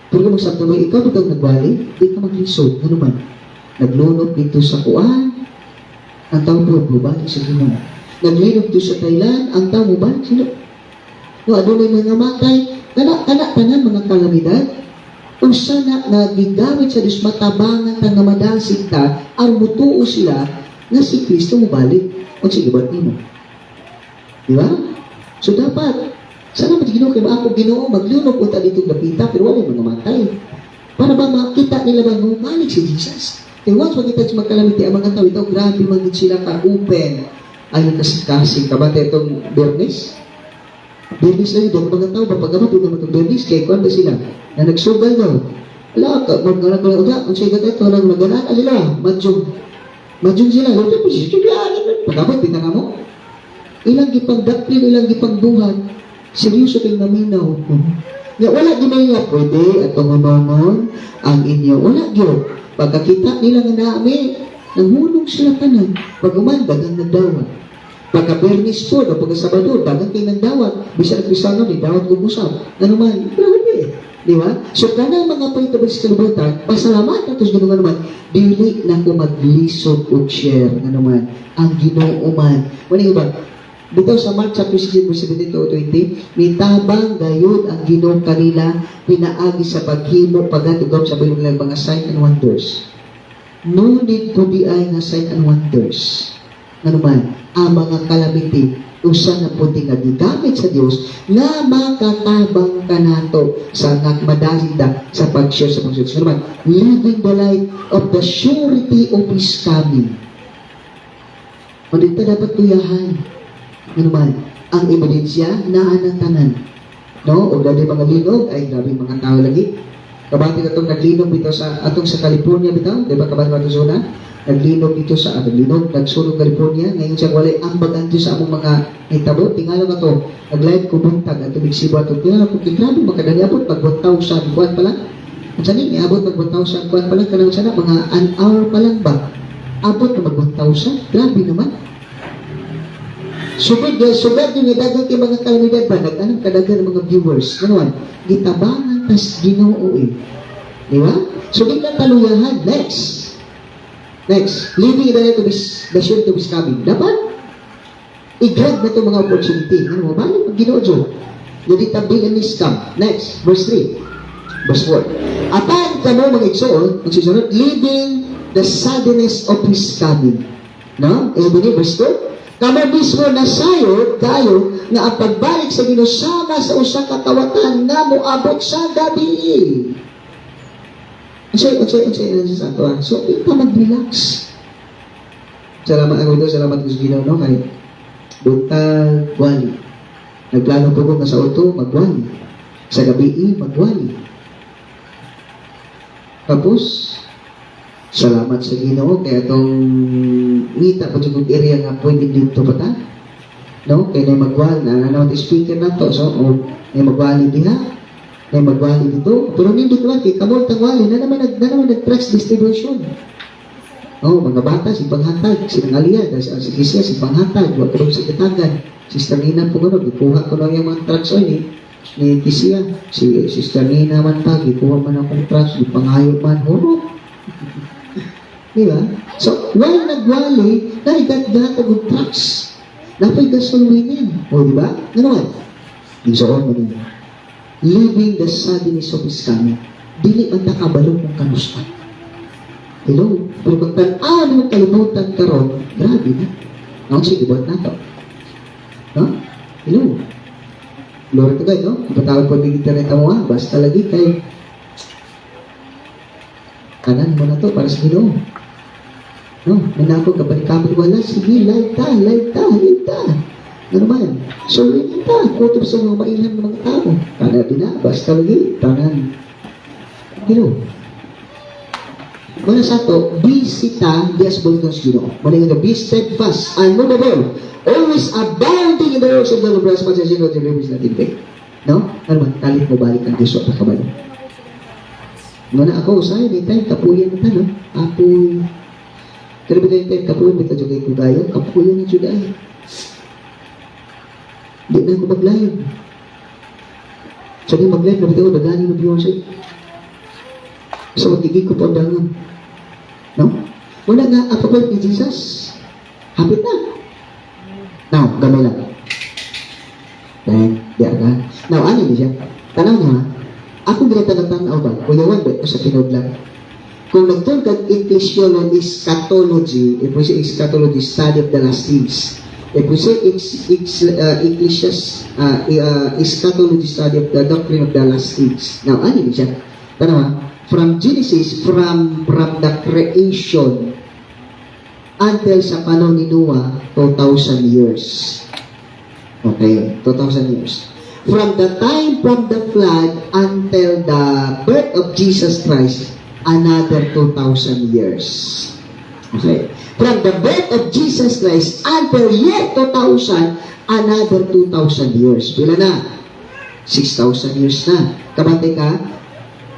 Pero kung magsabta mo, ikaw bitaw nagwali, di ka maglisod. Ano man? Naglunok dito sa Kuan, ang tao mo, bubalik sa Ginoo. Naglinog dito sa Thailand, ang tao mo, balik sila. No, adunay mga matay, tanan mga kalamidad. Kung sana nagigamit sa Diyos, matabangan ka nga madasig ka, ang mutuo sila, na si Kristo mo balik. O sige, ba't mo? Di ba? So dapat, sana ba Ginoo kay ako Ginoo maglunok unta dito napita pero wala mga matay. Para ba makita nila ba bumalik si Jesus? Kaya once makita sa magkalamiti ang mga tao ito, grabe magit sila ka-open. Ayun kasi kabate itong Bernes. Bernes lang ito, mga tao papagamat doon itong Bernes, kaya kuwan ba sila? Na nagsugal daw. Wala ka, ang sigat ito, nagganaan sila, madyong sila, pagkamat, tingnan mo. Ilang gipang daplin, ilang gipang buhat. Seryoso kayong naminaw. Nga wala ginaya pwede at pangunanon ang inyo. Wala gyud. Pagkakita nila nga naami, nanghulog sila tanan. Pag umandag ang nagdawat. Pagka Bernis po, o pagka Sabado, dagang kayo nagdawat. Bisa na Kristano, ni dawat kong usap. Ano man, grabe. Di ba? So, kana mga palitabag sa kalibutan, pasalamat at Ginoo nga naman, dili na ko maglisod o share nga naman ang Ginoo man. Wala ba? Dito sa Mark chapter 16, verse 17 to 20, mitabang gayud ang Ginoo kanila, pinaagi sa paghimo, pagatugaw sa bilog ng mga sign and wonders. No need to be ay nga sign and wonders. Ano man? ang mga calamity usa na puti nga gigamit sa Dios nga makatabang kanato sa nagmadalida sa pag-share sa pagsusunod naman, living the life of the surety of His coming. O dito dapat kuyahan ano man, ang ebidensya na anang no? O dali mga linog, ay grabe mga tao lagi. Kabati na itong naglinog dito sa atong sa California bitaw, di ba kabati ba ito zona? Naglinog dito sa nagsunog California, ngayon siya walay ambagan dito sa among mga hitabo. Tingala ka to, nag-live ko buntag at tubig-sibo at tingala ko, grabe makadali abot mag 1,000 kuwan pa lang. At saan yun, abot mag 1,000 kuwan pa lang, kanang sana mga an hour pa lang ba? Abot na mag 1,000, grabe naman. Subad yung dagang kay mga kalamidad ba, nag-anong kadagan ng mga viewers, ganoon, gitabangan tas Ginoo eh. Di ba? So, di na taluyahan. Next, living in the light of the surety of His coming. Dapat, i-grab na itong mga opportunity. Ano mo? Balik pag Ginoo Diyo. Jadi tabi and scam. Next, verse 3. Verse 4. Apan kamo mga igsoon, magsusunod, living the suddenness of His coming. No? Ibig ni verse 2. Kamo mismo nasayod kayo na ang pagbalik sa Ginoo sama sa usa ka kawatan nga moabot sa gabi. So, ito mag-relax. Salamat ako ito, salamat ko sa Ginoo, no? Kay buntag, wali. Nagplano po ko nga sa auto, magwali. Sa gabi, magwali. Tapos, salamat sa Ginoo kaya itong ngita pa yung area nga pwede dito pa ta. No? Kaya na magwali, na speaker na to. So, na magwali diha. May magwali dito. Pero hindi ko lang, kamol tangwali, na naman nag-press distribution. Mga bata, si panghatag, si Nangalia, si Kisya, si panghatag, wag ko si Kitagan, Sister Nina po gano'n, ikuha ko lang yung mga trucks ni Kisya, si Sister Nina man tag, ikuha man akong trucks, di pangayo man, hurot. Di ba? So, while nagwali, naigat-gat ang trucks. Napay gasolinin. O, di ba? Gano'n? Isoon mo nila. Living the suddenness of His coming. Dili man nakabalo kung kanusta. Hello? Pero kung tan-aan mo kalimutan karon, grabe na. Ako sige, buhat na to. No? Hello? Glory to God, no? Ipatawag ko ng internet mo, basta lagi kay kanan mo na to para sa Ginoo. No? Manako ka ba ni kamot wala? Sige, live ta. Ano man? So, rin ta. Kutob sa mga mailan ng mga tao. Kana na, basta lagi, tanan. Ginoo. Muna sa to, be sita, dias bultong sa Ginoo. Muna nga, be steadfast, unmovable, always abounding in the works of the Lord, as much as you know the rivers natin take. No? Ano man, kalit mo balik ang Diyos at kabalo. Muna ako, usay, may tayo, kapuyan na no? Apoy. Pero ba tayo, kapuyan, may tayo kayo kugayo, kapuyan na Juday. Hindi na ako mag-live. Sabi mag-live, nabit ako, nagani ng viewership. So, magiging ko po ang dangan. No? Muna nga, ako ba ni Jesus? Hapit na. Now, gamay lang. Dahil, di aga. Now, ano niya siya? Tanaw niya, ako ginatanang-tanaw ba? Kuyawan ba ito sa pinaglang? Kung nagtun kag ecclesiology, eschatology, study of the last things. If we say eschatology, study of the doctrine of the last things. Now, ano niya siya? Tanaw, from Genesis, from the creation until sa panahon ni Noah, 2,000 years. Okay, 2,000 years. From the flood until the birth of Jesus Christ, another 2,000 years. Okay. From the birth of Jesus Christ until year 2000, another 2,000 years. Pila na? 6,000 years na. Kabante ka?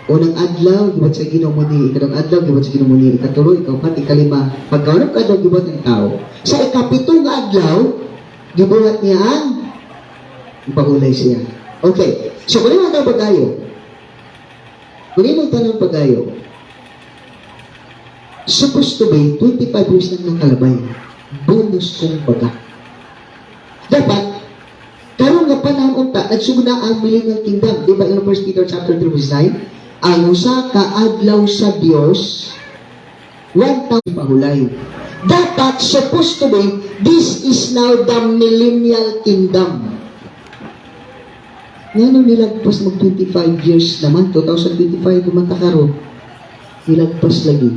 Unang adlaw, gibat sa ginumuni. Ikadang adlaw, gibat sa ginumuni. Ikatuloy, ikapat, ikalima. Pagkaunap ka daw, gibat ng tao. Sa ikapitong adlaw, gibuhat niya ang ipahulay siya. Okay. So, kung yung tanong pagayo, supposed to be 25 years lang ng kalabay. Bonus kong baga. Dapat, karon nga panahon unta, nagsugna ang millennial kingdom. Di ba in 1 Peter chapter 3 verse 9? Ang usa ka adlaw sa Dios, 1,000 pahulay. Dapat, supposed to be, this is now the millennial kingdom. Ngayon nilagpas mag 25 years naman, 2025 naman takaroon. Nilagpas lagi.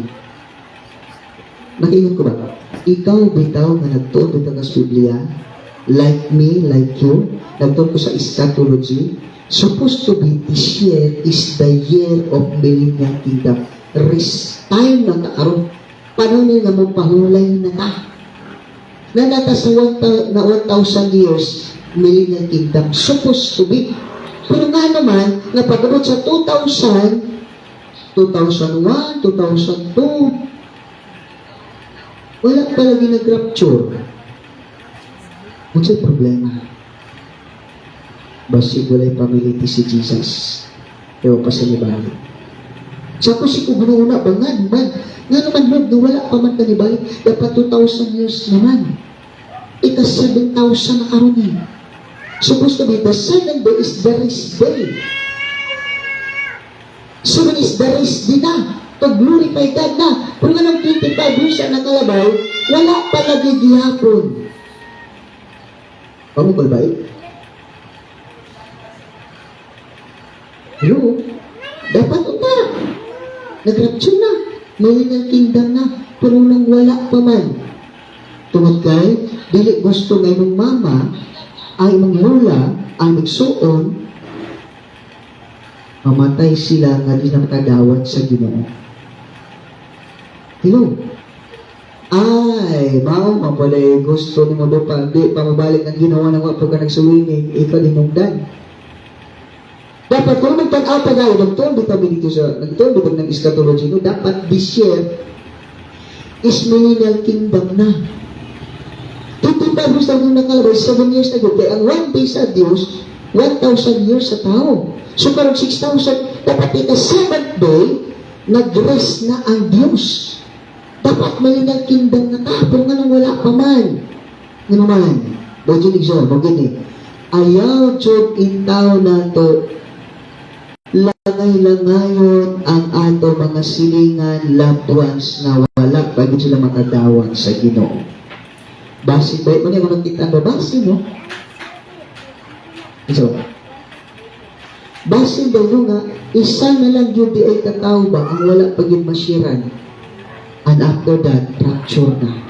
Nakiingat ko ba? Ikaw bitaw na nagtuon bitaw sa Biblia, like me, like you, nagtuon ko sa eschatology, supposed to be this year is the year of millennial kingdom. Rest time na takaroon. Paano nga mo pahulay na ta? Na nata sa 1,000 years, millennial kingdom, supposed to be. Pero nga naman, napagabot sa 2000, 2001, 2002, wala palagi nag-rapture. Ano sa'y problema? Basig wala'y pamiliti si Jesus. Ewa pa sa nibalik. Sa ako si Kugununa, bangan man. Nga naman, Lord, na wala pa man kanibalik. Dapat 2,000 years naman. Ika 7,000 na karoon. Supposed to be the 7th day is the rest day. 7 is the rest day na. To glorify God na. Pero nga ng 25 years na nakalabaw, wala pa lagi gihapon. Pamukol ba eh? Hello? Dapat una. Nag-rapture na. Millennial kingdom na. Pero nang wala pa man. Tungod kay, dili gusto ngayong mama, ay manghula, ay magsuon, mamatay sila nga di na makadawat sa Ginoo. Hello? Ay, mapalay gusto ni mo doon di pa mabalik ang ginawa ng wapo ka nagsuwingin, ikaw din mong dapat kung nagtanaw pa gawin, nagtuon kami dito sa, nagtuon kami ng eschatology, no? Dapat this year is millennial kingdom na. 25 years na yung nakalabay, 7 years na yun. Kaya ang 1 day sa Diyos, 1,000 years sa tao. So karong 6,000, dapat ito 7th day, nag-rest na ang Diyos. Dapat millennial kingdom na ta, pero nga nang wala pa man. Nga naman, bagay ni John, bagay ayaw Job in tao na to, langay-langayon ang ato mga silingan, loved ones na wala, bagay sila makadawat sa Ginoo. Basin ba? Ano yung nakita mo? Basin mo? So, basin daw nga, isa na lang yung di ay katao ba ang wala paging masiran. And after that, rapture na.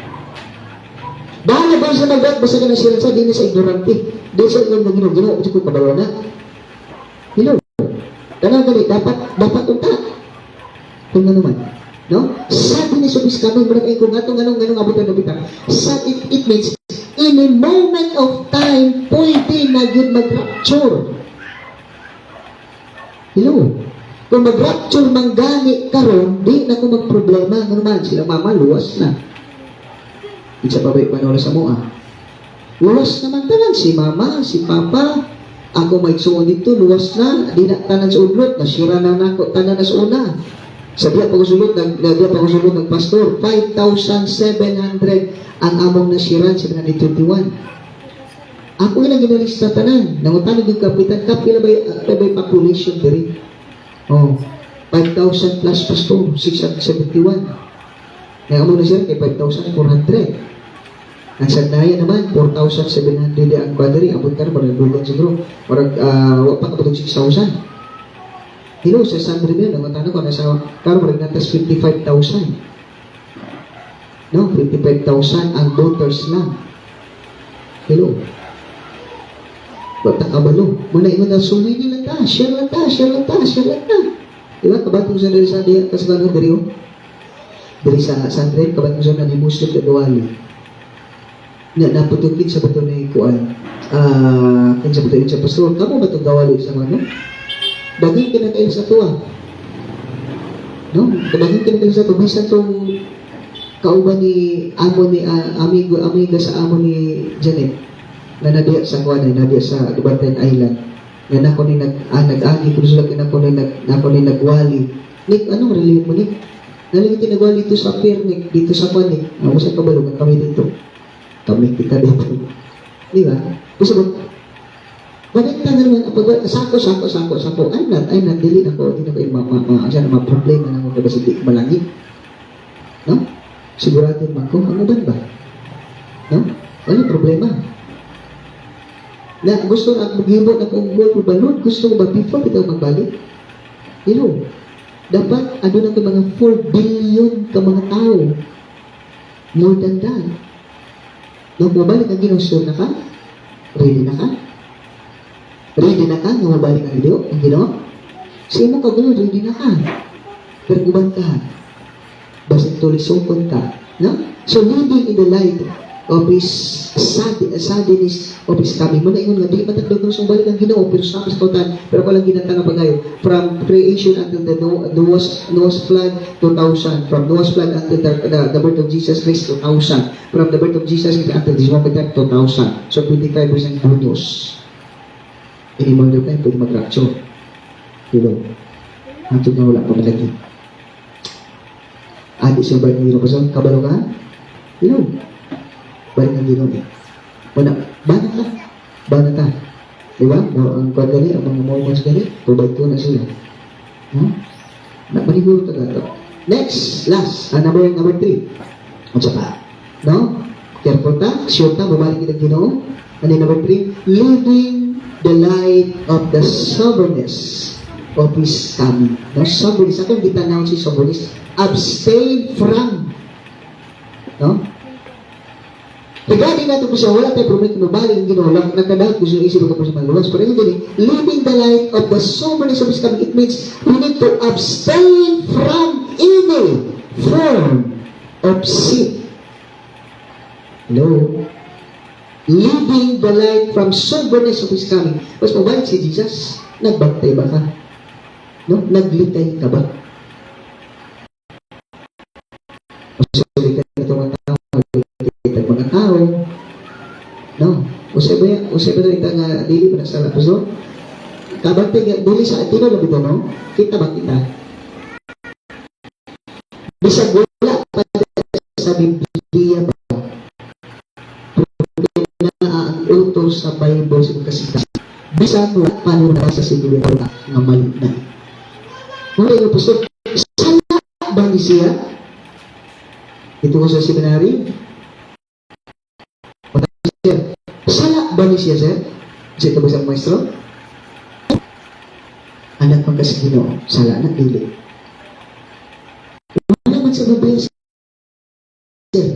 Bahala ba sa nagat? Basta ka nasiran sa din sa ignorante. Di sa ilang nagino, ginawa ko ko padawa na. Hello? Tanang gali, dapat unta. Kung nga naman. No? Sabi ni Subis kami, marag kung ganong abutan na bitang. It means, in a moment of time, pwede na yun mag-rapture. Hello? Kung mag-rapture manggani karon, di na kung mag-problema. Ano naman, sila mama, luwas na. Isa pa ba'y panula sa mua? Luwas naman tanan, si mama, si papa, ako may suon dito, luwas na, di na tanan sa udlot, nasira na nako, tanan na sa una. Sabiya pagkusulot ng pastor, 5,700 ang among nasiran sa 2021. Ako ilang ginalista tanan. Nangutanong yung kapitan, kapila ba'y population diri? Oh, 5,000 plus pastor, 671. Ang among nasiran kay 5,400. Ang sandaya naman, 4,700 ang kwadri. Abot ka na, parang dugan siguro. Parang, wapak abot 6,000. Hello, sa San Rivera, naman ko, nasa, karo marig natas 55,000. No, 55,000 ang voters lang. Hello. Ba't nakabalo? Muna ingon na, sunay nila ta, share lang ta. Diba, kabatong sa nila sa diya, kasagano diri o? Diri sa San Rivera, kabatong sa nila, Muslim at Duwali. Naputukin sa bato na ikuan. Kung sa bato yun sa pastor, kamo ba itong gawali sa mga, bagay kinakail sa tuwa. No? Bagay kinakail sa tuwa. Bisan itong kauban ni amo ni amiga sa amo ni Janet na nadiya sa kuwanay, nadiya sa Dubantayan Island. Na nako ni nag-agi kung sila nako ni nagwali. Nick, anong relief mo, Nick? Naligit nagwali dito sa pier, Nick, dito sa kuwan, Nick. Ako sa kabalungan kami dito. Kami kita dito. Di ba? Gusto mo, bakit ka naman, sako. I'm not, hindi na ko yung problema na ako kasi di malangit. No? Sigurado man ko, ang uban ba? No? Wala problema. Na gusto na maghibot na kung goal balon, gusto ko ba before bitaw magbalik? You know, dapat ano na mga 4 billion ka mga tao. More than that. Nung mabalik ang ginusyon na ka, ready na ka? Ready na ka? Nung mabalik ang video, ang ginawa? Sige mo ka gano'n, ready na ka. Pero uban ka. Basta tulisokon ka. No? So, living in the light of His sadness of His coming. Muna ingon nga, di matagdag ng balik ang ginoo, pero sa kautan, pero walang ginatanga pa kayo. From creation until the Noah's flood, 2,000. From Noah's flood until the birth of Jesus Christ, 2,000. From the birth of Jesus Christ until this moment, 2,000. So, 25% bonus. Inimang nyo kayo, pwede mag-rapture. Hello. Hantod na wala pa malagi. Adi siya ba ng Pastor? Kabalo ka? Hello. Balik ng Ginoo. Wala. Bana ka. Bana ka. Diba? Ang kwan gani, ang mga Mormons gani, provide ko na sila. Maniguro ka gato. Next. Last. Number 3. At saka. No? Careful ta. Sure ta. Babalik ng Ginoo. Ano yung number 3? Living the light of the soberness of His coming. No? Soberness. Ako hindi tanaw si soberness. Abstain from. No? Regarding natin po siya, wala tayo problem kung mabalik ang Ginoo. Nakadahot ko siya isip ko po sa mga luwas. Pero hindi, living the light of the soberness of His coming, it means we need to abstain from any form of sin. Hello? Living the light from soberness of His coming. Mas mabalik si Jesus, nagbantay ba ka? No? Naglitay ka ba? Sorry ka ito mga tao, mga tao, no? Usay ba ito nga dili pa sa lapos, no? Kabante nga, dili sa atino lang ito, no? Kita ba kita? Bisag wala pa sa Biblia ba? Na ang utos sa Bible sa kasita. Bisag wala pa nung nasa sa Biblia pa nga mali na. Muna yung pastor, sala ba ni siya? Ito ko sa seminary. Sala ba ni siya, sir? Siya ito ba sa maestro? Anak pang kasi Ginoo, sala na dili. Wala naman sa Biblia, sir.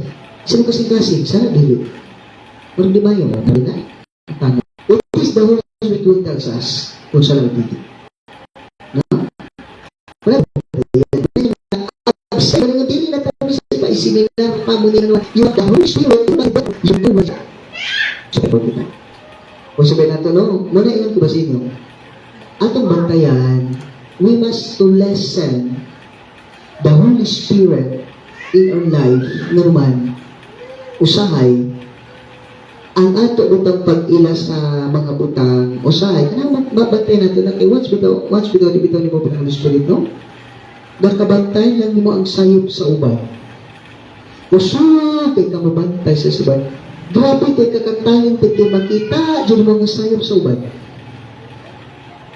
Sino kasi kasi, sala dili. Pero di ba yun? Mali na. It is the Holy Spirit who tells us kung sala dili. No? Wala ba? Absent nga dili na tayo sa isiminar pa mo nila yung the Holy Spirit yung tuwa siya. Kung sabihin natin, no? Muna ilan ko ba sa inyo? Atong bantayan, we must to lessen the Holy Spirit in our life na naman usahay ang ato butang pag-ila sa mga butang usahay. Kaya mabantay natin na kay once bitaw ni mo ng Holy Spirit, no? Nakabantay lang mo ang sayop sa uban. Usapin ka mabantay sa uban. Grabe kay kakantangin piti makita dyan mga sayop sa uban.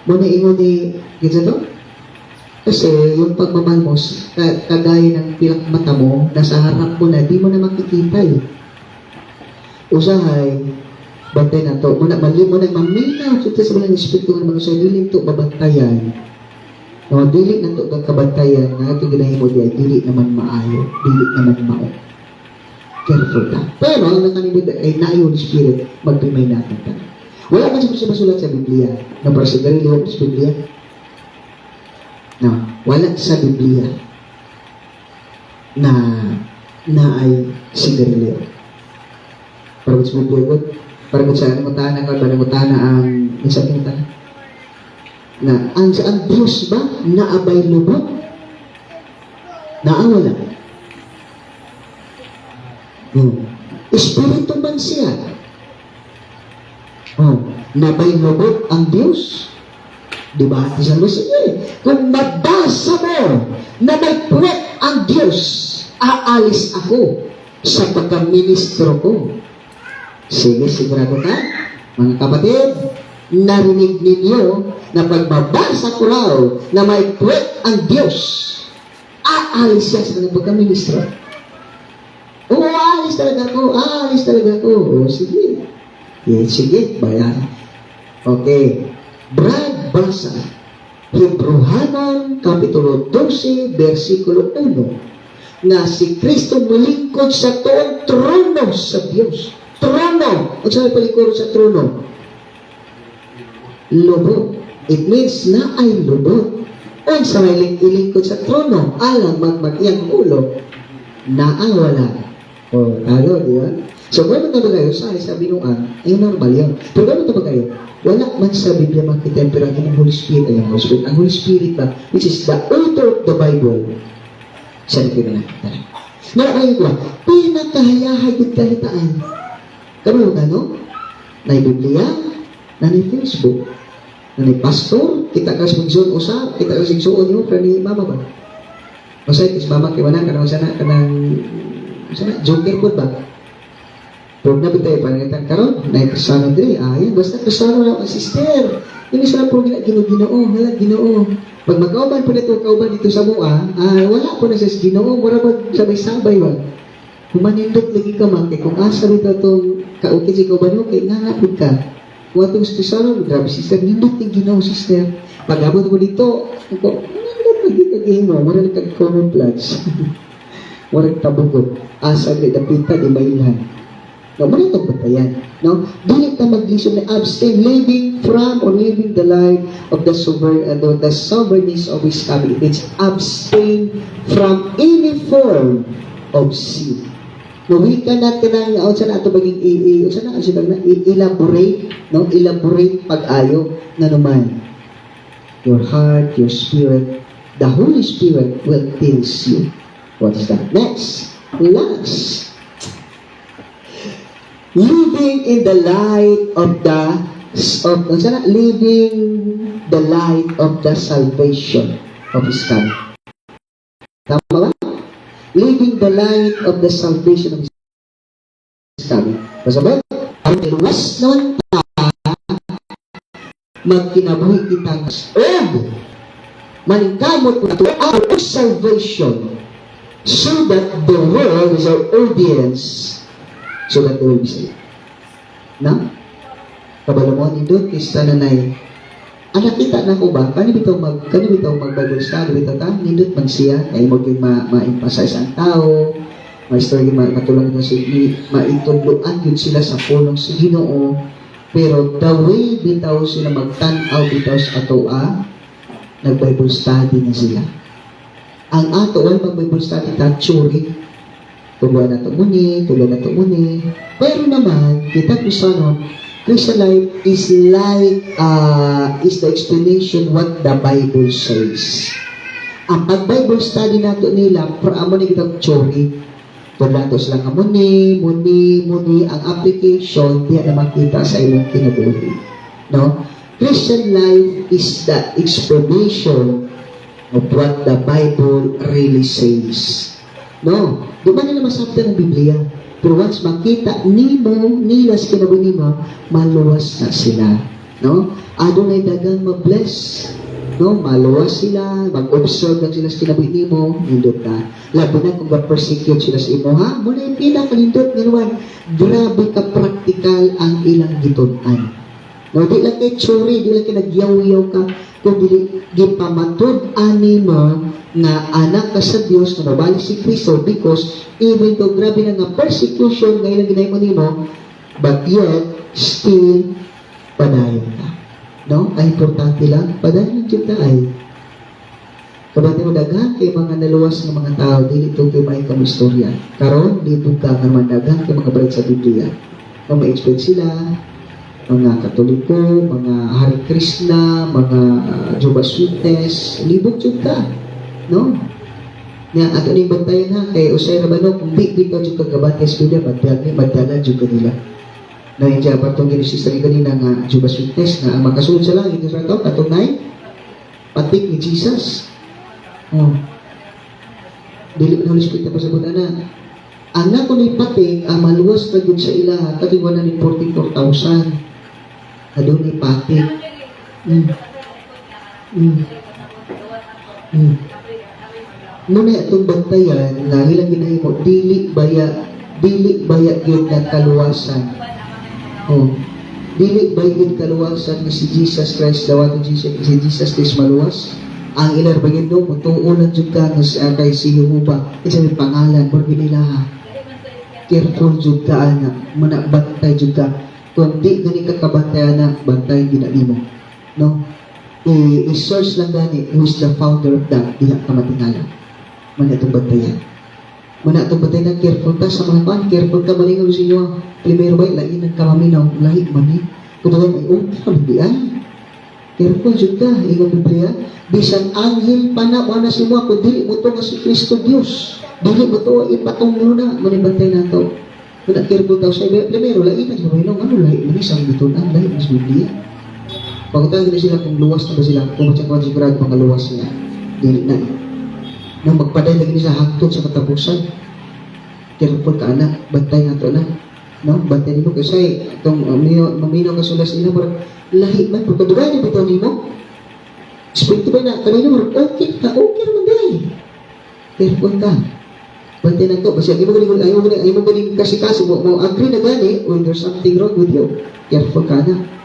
Muna ingon ni gito to? Kasi yung pagmamahal mo, kagaya ng pilang mata mo, nasa harap mo na, di mo na makikita eh. Usahay, bantay na to. Muna mali mo na maminaw sa mga espiritu ng mga sarili to babantayan. Na dili na to kabantayan na ito ginahin mo diya, dili naman maayo, dili naman mao. Careful ka. Pero ang nakanibig ay naayon ni Spirit, magpimay natin ka. Wala man siya masulat sa Biblia na para sa gariliw sa Biblia. No, wala sa Biblia na ay sigarilyo. Para sa Biblia, para sa nangutan ang nangutan ang isang nangutan. Na ang Diyos ba naabay lubot? Naawala. Espiritu man siya. Nabay lubot ang Diyos. Diba? Kung mabasa mo na may puwet ang Diyos, aalis ako sa pagkaministro ko. Sige, sigurado ka? Mga kapatid, narinig ninyo na pagbabasa ko raw na may puwet ang Diyos, aalis siya sa kanyang pagkaministro. Oo, alis talaga ako. Alis talaga ako. O, sige. Sige, bayan. Okay. Brad, basa. Hebrehanon, Kapitulo 12, versikulo 1. Na si Kristo malingkod sa tuong trono sa Diyos. Trono. Ang sabi palikod sa trono? Lubot. It means na ay lubot. O sa may ilingkod sa trono, alang magmagyang ulo, naawala. O, di ba? So, gano'n na ba kayo? Sabi nung ay normal yan. Pero gano'n na ba kayo? Wala man sa Biblia makita pero ang Holy Spirit ay ang Holy Spirit. Ang Holy Spirit ba, which is the author of the Bible, sabi ko na. Nakain ko, pinakahayahay yung kalitaan. Karoon na, no? Na Biblia, na Facebook, na pastor, kita ka sa migsoon usa, kita ka sa migsoon yung kani mama ba? Masay, kis mama, kaya na, kanang sana, joker po ba? Huwag na bitay panalitan karon na Kristiyano diri. Ayan, basta Kristiyano lang ang sister. Yung isa po ginoo, hala ginoo. Pag magkauban po dito, kauban dito sa mua, wala po na sa ginoo, mura ba sabay-sabay ba? Humanindot lagi ka man, kay kung asa rito itong kaukit si kauban mo, kay nangapod ka. Kung itong Kristiyano, grabe sister, nindot yung ginoo sister. Pag abot mo dito, ako, nindot lagi ka ginoo, mura lang kag-common plans. Mura tabugot. Asa agad ang pinta, di mailhan. No, muna itong batayan. No? Dili ka mag-listen na abstain, living from or living the life of the sovereignness of His coming. It's abstain from any form of sin. No, wika natin ang, saan nato maging elaborate, no? Elaborate pag-ayo na naman. Your heart, your spirit, the Holy Spirit will tells you. What is that? Next. Last. Living in the light of the salvation of His coming. Tama ba? Living the light of the salvation of His coming. Masabot? Ang iluwas naman magkinabuhi kita maningkamot na to our salvation so that the world is our audience. So that they will be saved. Na? Kabalamon, indot, kista nanay. Anak kita na ko ba? Kani bitaw mag-Bible study, bitaw ta? Nindot man siya. Kaya mo yung ma-emphasize ang tao. Ma-story, matulong na siya. Maitudloan yun sila sa pulong sa Ginoo. Pero the way bitaw sila mag-tan-out bitaw sa ato, nag-Bible study na sila. Ang ato, mag-Bible study, churi. Tuloy na ito muni. Pero naman, kita Kristiyano, Christian life is is the explanation what the Bible says. Ang pag-Bible study nato nila, para amo ni kitang chori. Tuloy nato silang muni, ang application, diya na makita sa ilang kinabuhi. No? Christian life is the explanation of what the Bible really says. No, di ba nila masabta ng Biblia? Pero once makita nila sa kinabuhi mo, maluwas na sila. No? Adonay dagang ma-bless. No? Maluwas sila, mag-observe lang sila sa kinabuhi mo, nindot na. Labo na kung ma-persecute sila sa imo, ha? Muna yung pinakalindot, ngayon, grabe ka practical ang ilang gitunan. No, di lang kay churi, di lang kay nagyaw-yaw ka, kung gipamatod animo na anak ka sa Diyos na mabalik si Kristo because even though grabe na nga persecution ngayon ang ginahimo nimo, but yet still padayon ka. No? Ay importante lang, padayon jud ta ay. Kabati mo daghan kay mga naluwas ng mga tao dili to kay may istorya. Karon dito ka naman daghan kay mga balik sa Biblia. Kung ma-expect sila mga Katoliko, mga Hare Krishna, mga Jehovah's Witness, libog jud ka. No? Nga, ato ni bantayan ha, kay usay na ba no, kung di ka jud kagabates Biblia, magdala jud kanila. Na yung siya patong ginisista ni kanina nga Jehovah's Witness, na ang makasunod sa langit, ito sa ito, katong nay, patik ni Jesus. Oh. Dili na Holy Spirit na pasabutan na. Ang nga kung ipatik, ang maluwas na yun sa ila, kating 144,000. Adun ipatik. Muna itong bantayan na ilang ginahimo, dili baya dili bayag yun na kaluwasan. Oh, dili bayag yun kaluwasan na si Jesus Christ, dawaton si Jesus Christ maluwas. Ang ilar bayag doon, matuulan dyan ka kay si Jehovah. Isa may pangalan, borgi nila ha. Careful dyan ka, anak. Muna, bantay dyan ka. Kung di gani ka kabantay, anak, bantay ginali mo. No? I-search lang gani who is the founder of that, di ka matingala. Muna itong bantayan. Muna itong bantayan, careful ka sa mga pan, careful ka malingaw sa inyo. Primero ba, lainan ka maminaw, lahi mani. Kung ay, hindi ay. Careful dyan ka, ingon Biblia. Bisan anghel pa na, wala si mo, kung dili mo ito nga si Kristo Diyos. Dili mo ito, ipatunglo na, manibantay na ito. Muna, careful daw sa primero, lainan ka maminaw, ano lahi, mani sa bitunan, lahi mas Biblia. Pagkatawag na sila kung luwas na ba sila, kung matsakwan sigurado mga luwas niya. Dili na. Nang magpaday lagi sa hangtod sa katapusan. Careful ka anak, bantay na ito na. No? Bantay nimo kasi itong maminaw ka sulas nila, parang lahi man, pagkadugay na bitaw nimo. Espiritu ba na, kanina mo, okay naman day. Careful ka. Bantay na ito. Kasi ayaw mo galing kasi mo agree na gani, or there's something wrong with you. Careful ka na.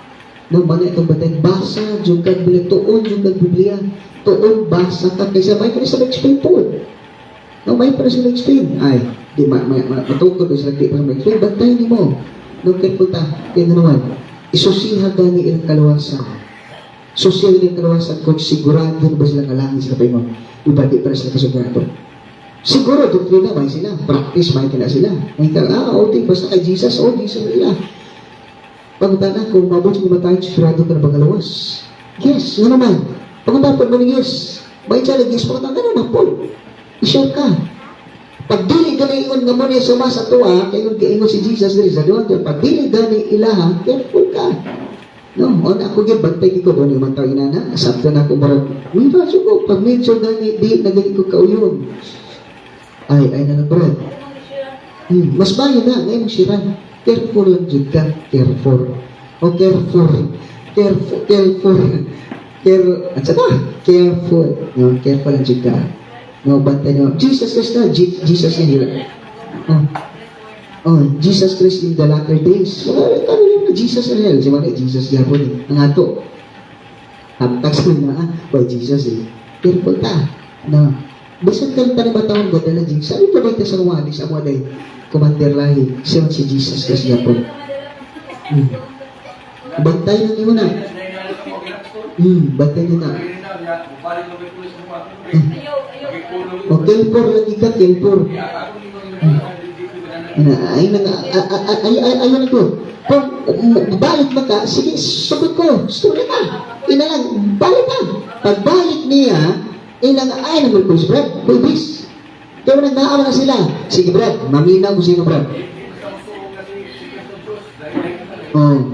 No, mana itong bantay, basa, juga Biblia, tuon, juga Biblia. Tuon, basa ka, kaysa may pa rin sa explain po. No, may pa rin sa explain. Ay, di matukod ko sila, di pa rin explain, bantay ni mo. No, careful ta, kaya naman, isusiha gani ilang kalawasan. Susiha ilang kalawasan kung sigurado ba sila kalangin sila pa yun. Iba, di pa rin sila kasugado. Siguro, doktrina, may sila. Practice, may kila sila. May ka, okay, basta kay Jesus, Jesus nila. Pagkatana, kung mabot mo tayo, sigurado ka na pangalawas. Yes, yun naman. Pagkatapon mo ni yes. May challenge, yes, pagkatana na mapol. I-share ka. Pag dili ganayon nga mo niya sumasa tuwa, kayo si Jesus, there is a doon. Pag dili gani ilaha, careful ka. No, on ako gid bantay ko doon yung mga inana. Sabto na ako marag, may baso ko, pag medyo gani, di nagani ko kauyon. Ay na brad. Mas bayo na, ngayon siran. Careful lang dyan ka. Careful. O careful. At saka, careful. No, careful lang dyan ka. No, bantay nyo. Jesus Christ na. Jesus in here. Jesus Christ in the latter days. Jesus na yan. Siya Jesus yapon. Ang ato. Hamtags mo na. Why Jesus eh. Careful ka. No. Bisan ka na batawang ganda na Jing. Sabi pa ba ito sa wali sa mga day? Commander lahi. Siya si Jesus Christ yapon. Bantay na mo na. Bantay na. Kelpor lagi ka, kelpor. Ayun na ko. Kung balik mo ka, sige, sagot ko. Story ka. Lang, balik ka. Pagbalik niya, naman ko si Brad. Kuibis. Kaya nag-naawa na sila. Sige Brad, maminaw ko sino Brad.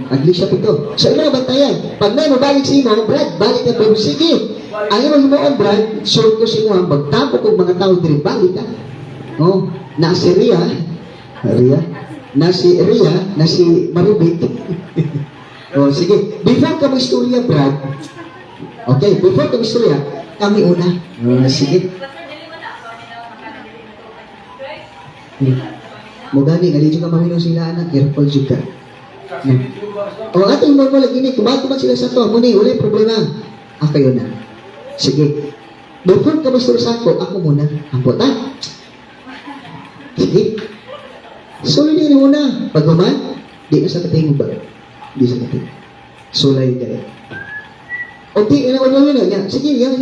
Agli siya pito. So, ina bantayan. Pag may mabalik si mo, Brad, balik ka. Pero sige, ayaw mo himuon, Brad, sure ko si mo, magtapo kong mga tao din, balik ka. Na si Ria, na si Maribit. Sige, before kami istorya, Brad, okay, before kami istorya, kami una. Sige. Mugani, nalito ka maminaw sila, anak, careful juga. Ating mo lagi ni, kumatumat sila sa to, muni, wala problema. Kayo na. Sige. Before ka masuro sa ako muna. Ampot ha? Sige. Sulay din muna. Pag human, di na sa kating ba? Di sa kating. Sulay ka eh. O di, inawan mo yun. Sige, yaw.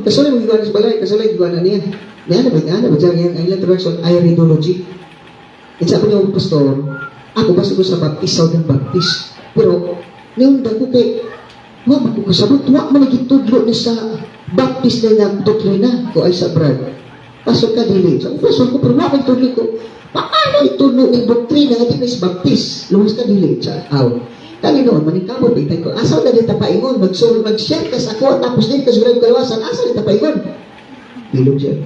Kasulay mo gagawa na sa balay. Kasulay gagawa na niya. Ano ba? Ang ilang traction, iridology. At sabi niyo, pastor, ako basta ko sa baptisaw ng baptis. Pero, ngayon ko kay, ko kasabot, wak man nagitudlo ni sa baptis na yung doktrina ko ay sa Brad. Pasok ka dili. So, pasok ko, pero wak man itudlo ko. Paano itudlo ng doktrina nga di na sa baptis? Lumas ka dili. Kali noon, maningkamo, pagtay ko, asaw na dito paingon, mag-share ka sa ako, tapos din ka sigurado kalawasan, asaw dito paingon. Ilog siya.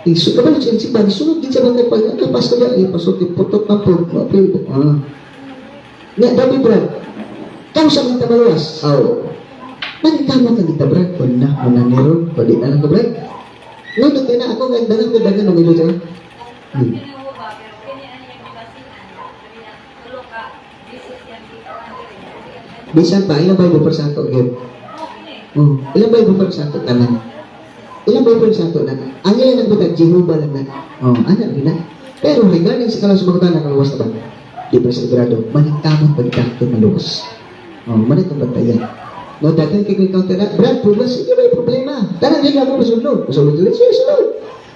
Isuka ba siya si Bani? Sunod din sa mga kapag napas ka na, pasok yung putok pa po. Nga, dami Brad. Kau sa mga tabalas? Manintama ka dito Brad. Wala na meron. Wala na lang ka Brad. Ngayon, na ako, dagan ko ng ilo dyan. Bisan pa, ilang Bible para sa ato, yun? Ilang Bible para sa ato, tanan? Ilang Bible sa ato na? Ang ilang nagbutag, Jehovah lang na. Anak, yun na. Pero regarding sa kalang sumagutan na kaluwas na ba? Di ba sigurado, maningkamot pagkakto maluwas. Manit ang bantayan. No, datan kay counter na, Brad, pulas, hindi may problema. Tanang hindi ako masulod. Masulod ulit siya, sulod.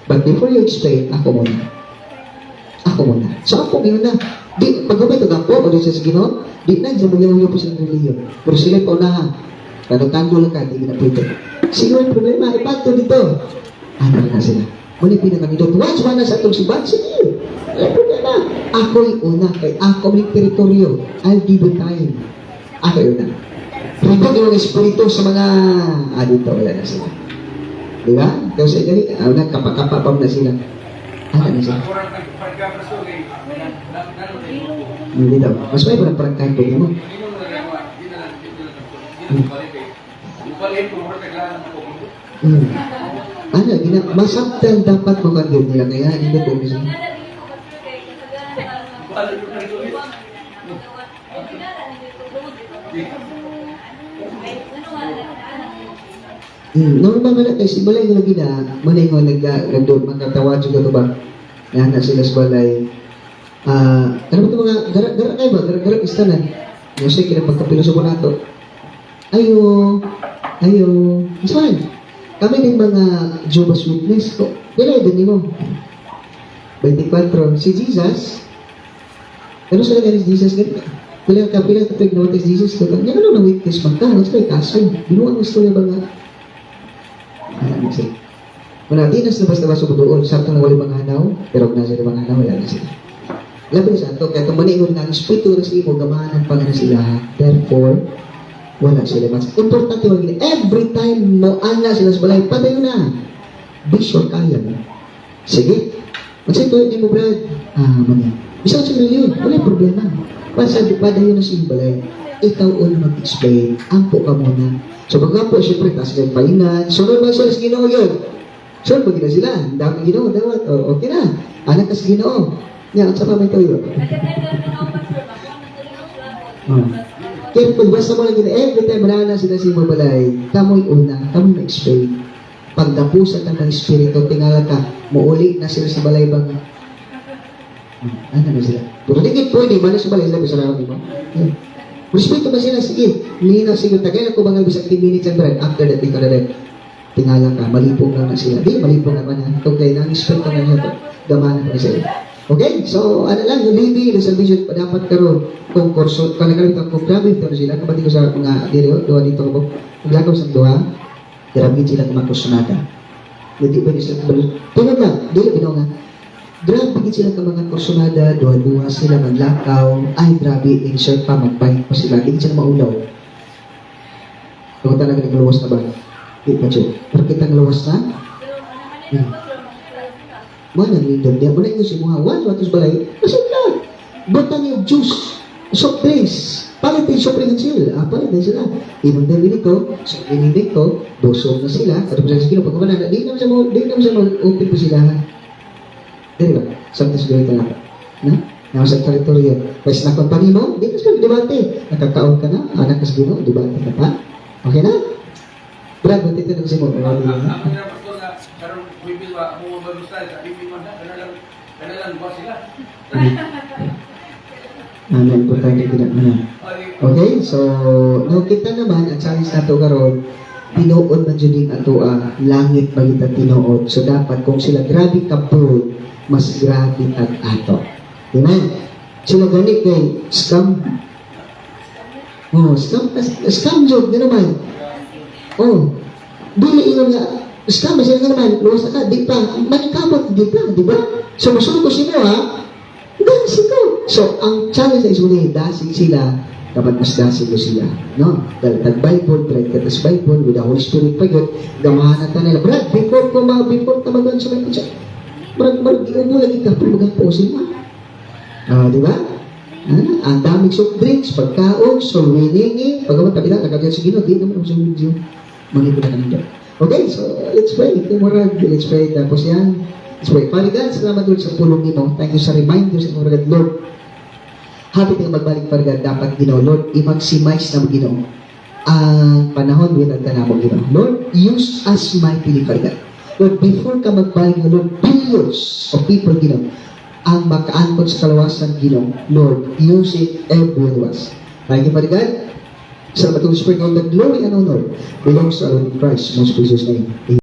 But before you explain, ako muna. Ako muna. So ako ngayon na, di, pag-ubay ito gapo, o di siya sa Ginoo, di na, dyan mag-iwayo po silang reliyon. Pero sila pa unahan. Kano-kando lang ka, di na pwede. Sige, may problema, ipato dito. Ano na sila? Muli pinakandito. Watch man na sa itong sibat, sige. May problema. Ako'y una, kay ako may teritoryo. I'll give you time. Ako'y una. Ribot yung espiritu sa mga, dito, wala na sila. Di ba? Kasi ganit, kapakapapam na sila. Ano na sila? Hindi daw. Mas may parang kahit pwede mo. Masabtan dapat magandun nila. Kaya hindi po kasi. Normal na tayo, si Balay nga lagi na, malay nga nagdoon, magkatawa juga ba? Yan na sila sa Balay. Ano ba ito mga, gara kayo ba? Gara istanan. Yung siya, kinapagkapiloso ko na ito. Ayo, saan? Kami din mga Jehovah's Witness ko. Kailan din mo? 24. Si Jesus, ano sila ganit Jesus ganit? Kailan ka tignawa si Jesus ko. Yan ano na witness man ka? Ano sila kaso? Binuang gusto niya ba nga? Wala, di nas na basta-basta ko doon. Sakto na wali mga hanaw, pero kung nasa mga hanaw, wala na sila. Labi sa ito, kaya itong maniingon na, ang spirito na sa imo, gamahan pa na sila. Therefore, wala sila. Mas importante wag nila. Every time mo ana sila sa balay, patayo na. Be sure kaya mo. Sige. Magsay tuwid ni mo, Brad. Mani. Bisa ka sa milyon, wala problema. Pasabi pa dayo na sa balay. Ikaw una mag-explain. Ampo ka muna. So pag po, syempre, taas ng pahingan. Sunod ba sila sa Ginoo yun? Sunod ba sila? Ang dami Ginoo, dawat. Okay na. Anak ka sa Ginoo. Yan, at saka may tayo. Careful, basta mo lang gina, every time malala sila si Mabalay, kamoy una, kamoy na-explain. Pagdapusan ng espiritu, tingala ka, muuli na sila sa balay bang, ano na sila? Pero di pwede, mana sa balay, sabi sa rami mo. Respeto ba sila? Sige, nina, sige, tagay na ko bang bisag 10 minutes and bread, after that, ikaw na rin. Tingala ka, malipong lang na sila. Di, malipong naman na. Okay, nang-espiritu na niya ito, gamanan pa sila. Okay, so ano lang, yung Libby, yung salvation, dapat karoon kung kurso, kung nagkaroon kung grabe ito na sila, kapatid ko sa mga dito, doha dito ko, maglakaw sa doha, grabe sila kung makursunada. Hindi ba nila sila, tulad lang, dito binaw nga, grabe sila kung mga kursunada, doha-doha sila maglakaw, ay grabe, insert pa, magbayad pa sila, hindi sila maulaw. Kung talaga naglawas na ba? Hindi pa siya. Pero kita naglawas na? Mana nindog dia boleh itu semua watus balai masuk lah botanya juice soft drinks palitin soft drinks sila apa din sila inom din dito so ininig ko busog na sila kada sa kilo pag kumana di naman sa open po sila di ba something siguro ito na nasa teritoryo pwes na kompanya mo di ka sa debate nakakaon ka na anak ka sa Ginoo debate ka pa okay na Brad, buti ito nang simon Karena bibi wa mo babustay sa bibi mo na kanalang ba sila. Amen po tayo tidak na. Okay, so no kita naman ang challenge nato karon tinuod man jud ato langit bagita tinuod. So dapat kung sila grabe ka po, mas grabe ang ato. Amen. Sila gani kay scam. Scam jud naman. Dili ingon nga Islam, masaya ka naman, luwas ka, di pa, manikabot, di pa, di ba? So, masunod ko sino, dasig ko. So, ang challenge is muli, dasig sila, dapat mas dasig ko sila, no? Dahil tag-Bible, pray ka tas Bible, with the Holy Spirit pa yun, gamahan na nila. Brad, before ka mag-on sa may putsa, Brad, iubo lagi ka, pero mag-posin mo. Di ba? Ang daming soft drinks, pagkaon, so winingi, pagkaman tabi na, nagagyan sa Ginoo, di naman ang soft drinks yun. Manipula ka nila. Okay, so let's pray. Let's pray. Tapos yan. Let's pray. Father God, salamat Lord sa pulong nino. Thank you sa reminders of our God, Lord. Habit nga magbalik Father God, dapat Ginoo, Lord, i-maximize na mo Ginoo ang panahon with ang tanamo Ginoo. Lord, use us mightily Father God. Lord, before ka magbalik Lord, billions of people Ginoo ang makaangkot sa kalawasan Ginoo. Lord, use it every one of us. Thank you Father God. Salamat Holy Spirit, all the glory and honor belongs to our Lord Christ, most precious name. Amen.